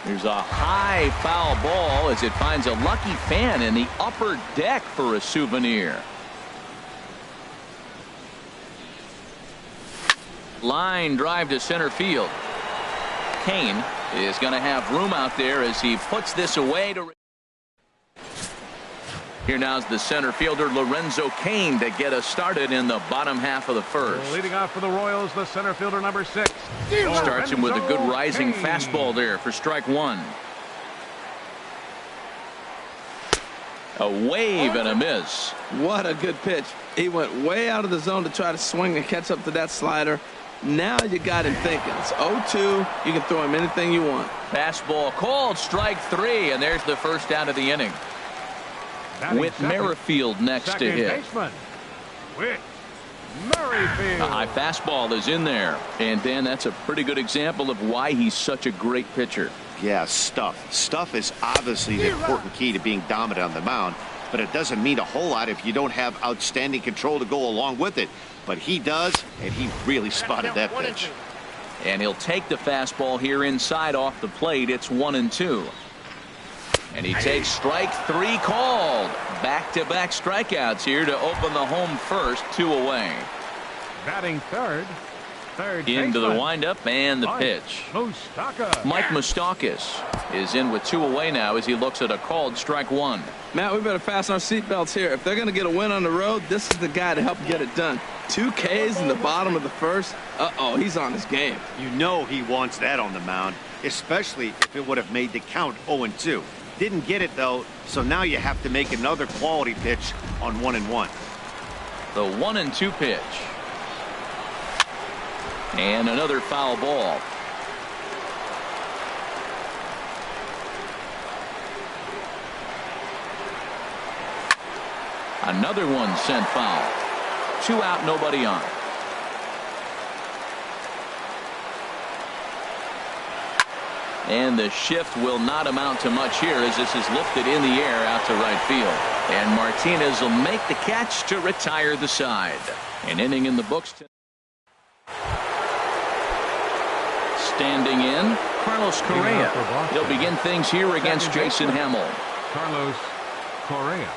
There's a high foul ball as it finds a lucky fan in the upper deck for a souvenir. Line drive to center field. Kane is going to have room out there as he puts this away to. Here now's the center fielder Lorenzo Kane to get us started in the bottom half of the first. Leading off for the Royals, the center fielder number 6. Starts him with a good rising fastball there for strike 1. A wave and a miss. What a good pitch. He went way out of the zone to try to swing and catch up to that slider. Now you got him thinking. It's 0-2. You can throw him anything you want. Fastball called, strike 3, and there's the first out of the inning. Whit Merrifield next to hit. Whit Merrifield. A high fastball is in there. And, Dan, that's a pretty good example of why he's such a great pitcher. Yeah, stuff. Stuff is obviously the important key to being dominant on the mound, but it doesn't mean a whole lot if you don't have outstanding control to go along with it. But he does, and he really spotted that pitch. And he'll take the fastball here inside off the plate. It's 1-2. And he takes strike 3 called. Back-to-back strikeouts here to open the home first, 2 away. Batting third into the windup and the pitch. Mike Moustakas is in with 2 away now as he looks at a called strike 1. Matt, we better fasten our seatbelts here. If they're going to get a win on the road, this is the guy to help get it done. 2 Ks in the bottom of the first. Uh-oh, he's on his game. You know he wants that on the mound, especially if it would have made the count 0-2. Didn't get it, though, so now you have to make another quality pitch on 1-1. The 1-2 pitch. And another foul ball. Another one sent foul. 2 out, nobody on. And the shift will not amount to much here as this is lifted in the air out to right field. And Martinez will make the catch to retire the side. An inning in the books. Standing in, Carlos Correa. He'll begin things here against Jason Hamill. Carlos Correa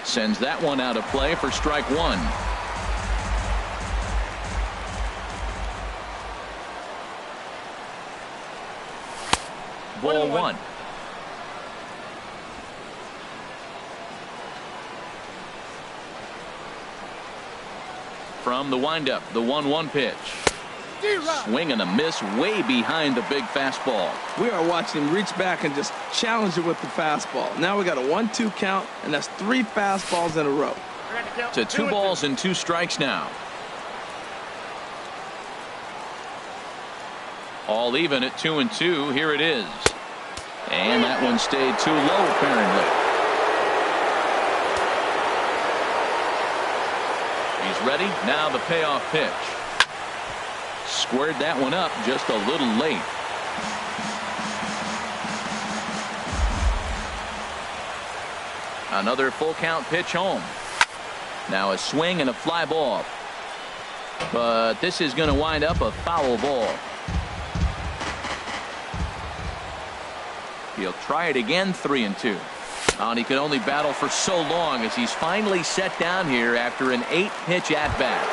sends that one out of play for strike 1. Ball 1. From the windup, the 1-1 pitch. Swing and a miss way behind the big fastball. We are watching him reach back and just challenge it with the fastball. Now we got a 1-2 count, and that's 3 fastballs in a row. To 2 balls and 2 strikes now. All even at 2-2. Here it is. And that one stayed too low, apparently. He's ready. Now the payoff pitch. Squared that one up just a little late. Another full count pitch home. Now a swing and a fly ball. But this is going to wind up a foul ball. He'll try it again, 3-2. And he could only battle for so long as he's finally set down here after an 8-pitch at-bat.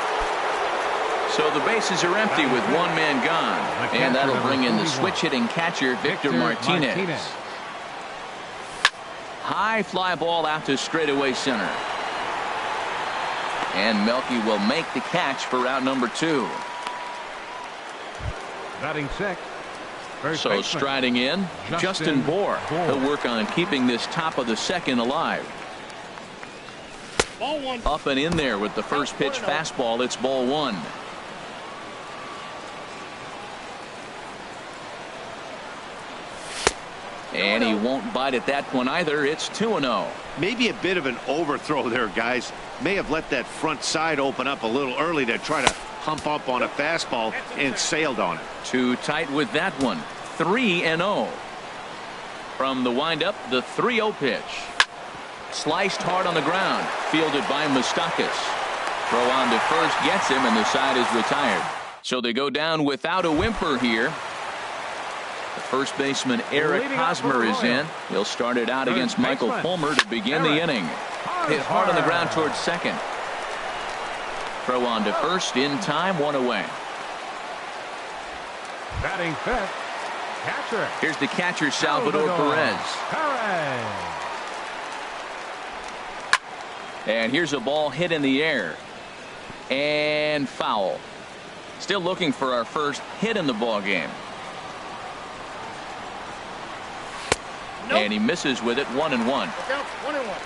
So the bases are empty with one man gone. And that'll bring in the switch-hitting catcher, Victor Martinez. High fly ball out to straightaway center. And Melky will make the catch for out number 2. Batting sixth. So striding in, Justin Bour. He'll work on keeping this top of the second alive. Ball one. Up and in there with the first pitch fastball. It's ball 1. And he won't bite at that one either. It's 2-0. Maybe a bit of an overthrow there, guys. May have let that front side open up a little early to try to hump up on a fastball and sailed on it. Too tight with that one. 3-0. From the windup, the 3-0 pitch. Sliced hard on the ground. Fielded by Moustakas. Throw on to first gets him, and the side is retired. So they go down without a whimper here. The first baseman Eric Hosmer is in. He'll start it out against Michael Fulmer to begin the inning. Hit hard on the ground towards second. Throw on to first in time, 1 away. Batting fifth. Catcher. Here's the catcher, Salvador Perez. And here's a ball hit in the air. And foul. Still looking for our first hit in the ball game. Nope. And he misses with it, 1-1. Look out, 1-1.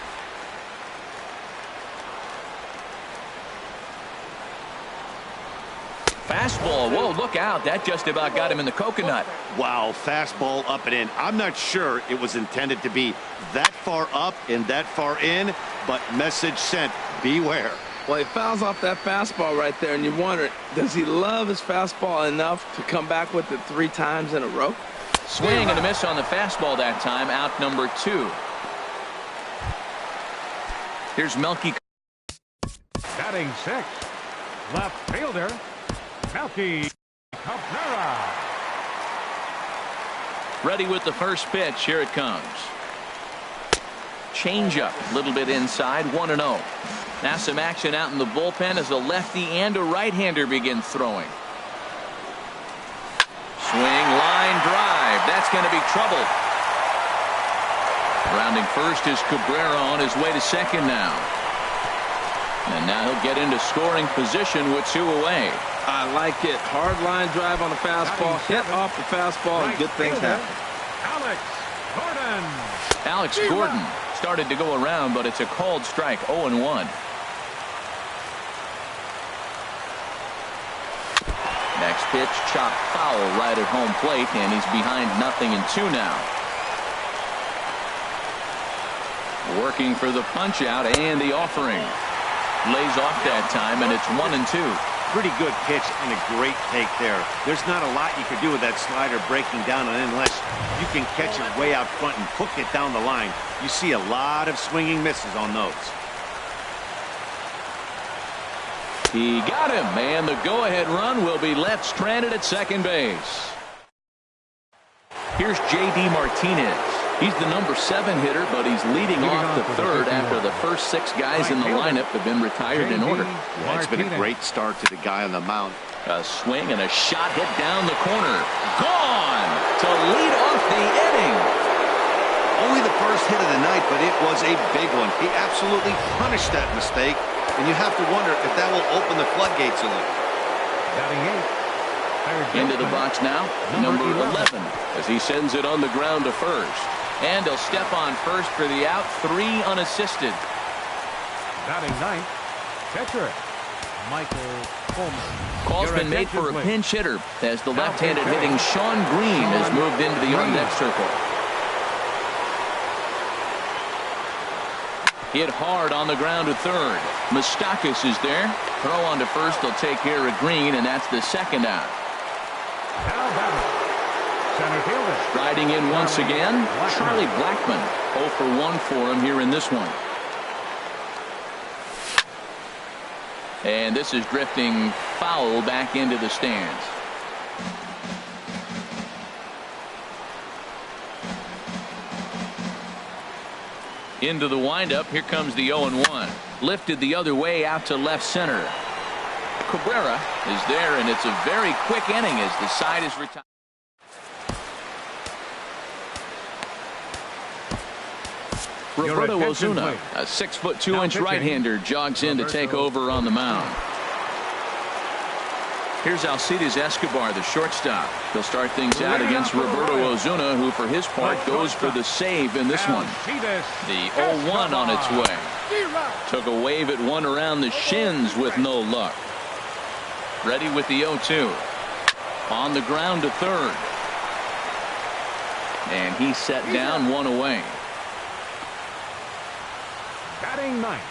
Fastball. Whoa, look out. That just about got him in the coconut. Wow, fastball up and in. I'm not sure it was intended to be that far up and that far in, but message sent, beware. Well, he fouls off that fastball right there, and you wonder, does he love his fastball enough to come back with it 3 times in a row? Swing and a miss on the fastball that time. Out number 2. Here's Melky. Batting sixth. Left fielder. Melky Cabrera. Ready with the first pitch. Here it comes. Changeup. A little bit inside. 1-0. Now some action out in the bullpen as a lefty and a right-hander begin throwing. Swing, line drive. That's going to be trouble. Rounding first is Cabrera on his way to second now. And now he'll get into scoring position with 2 away. I like it. Hard line drive on the fastball. Hit off the fastball and good things happen. Alex Alex Gordon. Gordon started to go around, but it's a called strike. 0-1. Next pitch, chopped foul right at home plate, and he's behind 0-2 now. Working for the punch out and the offering. Lays off that time, and it's 1-2. Pretty good pitch and a great take there. There's not a lot you could do with that slider breaking down unless you can catch it way out front and hook it down the line. You see a lot of swinging misses on those. He got him, and the go-ahead run will be left stranded at second base. Here's J.D. Martinez. He's the number 7 hitter, but he's leading off the third after the first 6 guys in the lineup have been retired in order. Yeah, it's been a great start to the guy on the mound. A swing and a shot hit down the corner. Gone to lead off the inning. Only the first hit of the night, but it was a big one. He absolutely punished that mistake, and you have to wonder if that will open the floodgates a little. Batting 8. Into the box now, number 11, as he sends it on the ground to first. And he'll step on first for the out, 3 unassisted. Batting 9th, catcher Call's been made for a pinch hitter as the left-handed hitting Sean Green has moved into the on-deck circle. Hit hard on the ground to third. Moustakas is there. Throw on to first. They'll take care of Green, and that's the second out. Striding in once again, Charlie Blackmon. 0 for 1 for him here in this one. And this is drifting foul back into the stands. Into the windup. Here comes the 0-1. Lifted the other way out to left center. Cabrera is there, and it's a very quick inning as the side is retired. Roberto Ozuna, a 6'2" right-hander, jogs in to take over on the mound. Here's Alcides Escobar, the shortstop. He'll start things out against Roberto Ozuna, who for his part goes for the save in this one. The 0-1 on its way. Took a wave at one around the shins with no luck. Ready with the 0-2. On the ground to third. And he set down, one away. Batting ninth,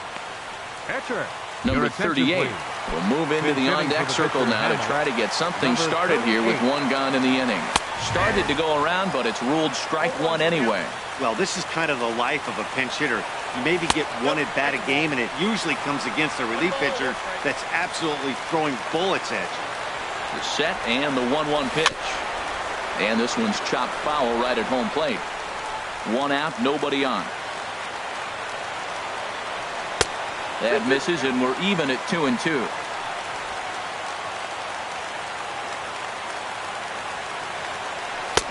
pitcher number 38 will move into the on-deck circle now to try to get something started here with one gone in the inning. Started to go around, but it's ruled strike one anyway. Well, this is kind of the life of a pinch hitter. You maybe get one at bat a game, and it usually comes against a relief pitcher that's absolutely throwing bullets at you. The set and the 1-1 pitch. And this one's chopped foul right at home plate. One out, nobody on. That misses, and we're even at 2-2.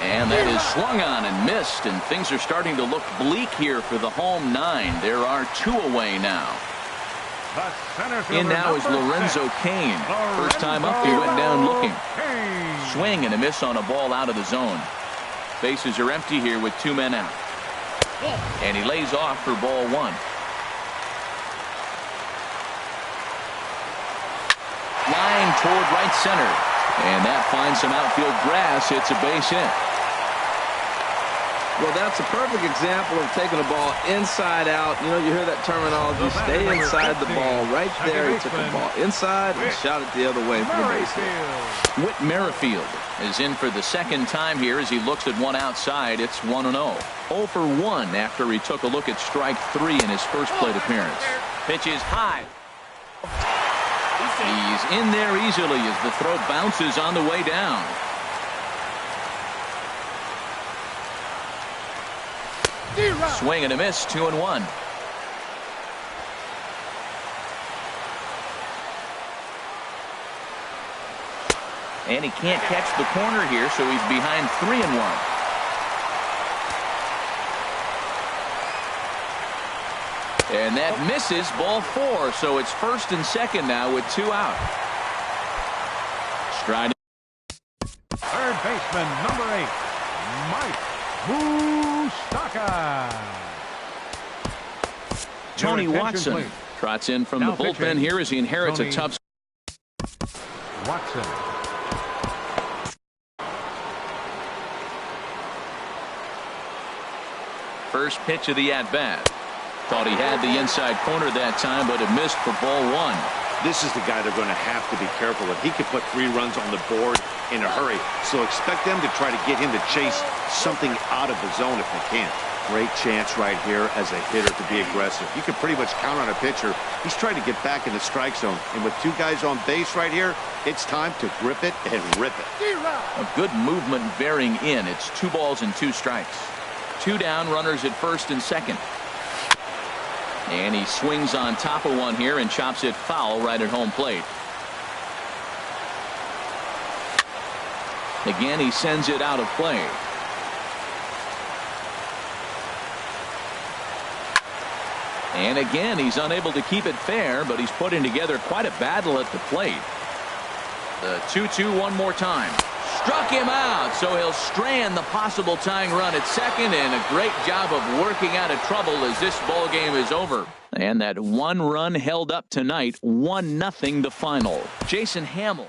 And that is swung on and missed, and things are starting to look bleak here for the home nine. There are two away now. In now is Lorenzo Cain. First time up, he went down looking. Swing and a miss on a ball out of the zone. Bases are empty here with two men out. And he lays off for ball one. Line toward right center. And that finds some outfield grass. It's a base hit. Well, that's a perfect example of taking the ball inside out. You know, you hear that terminology, stay inside the ball. Right there, he took the ball inside and shot it the other way for the base hit. Whit Merrifield is in for the second time here as he looks at one outside. It's 1-0. 0 for 1 after he took a look at strike three in his first plate appearance. Pitch is high. He's in there easily as the throw bounces on the way down. Swing and a miss, 2-1. And he can't catch the corner here, so he's behind 3-1. And that misses, ball 4, so it's first and second now with two out. Striding. Third baseman, number 8, Mike Moustakas. Tony Watson trots in from the bullpen here as he inherits a tough. Watson. First pitch of the at-bat. Thought he had the inside corner that time, but it missed for ball 1. This is the guy they're going to have to be careful with. He could put 3 runs on the board in a hurry, so expect them to try to get him to chase something out of the zone if they can. Great chance right here as a hitter to be aggressive. You can pretty much count on a pitcher. He's trying to get back in the strike zone, and with 2 guys on base right here, it's time to grip it and rip it. A good movement bearing in. It's 2 balls and 2 strikes. 2 down, runners at first and second. And he swings on top of one here and chops it foul right at home plate. Again, he sends it out of play. And again, he's unable to keep it fair, but he's putting together quite a battle at the plate. The 2-2 one more time. struck him out, so he'll strand the possible tying run at second, and a great job of working out of trouble as this ball game is over. And that one run held up tonight, 1-0 the final. Jason Hamill.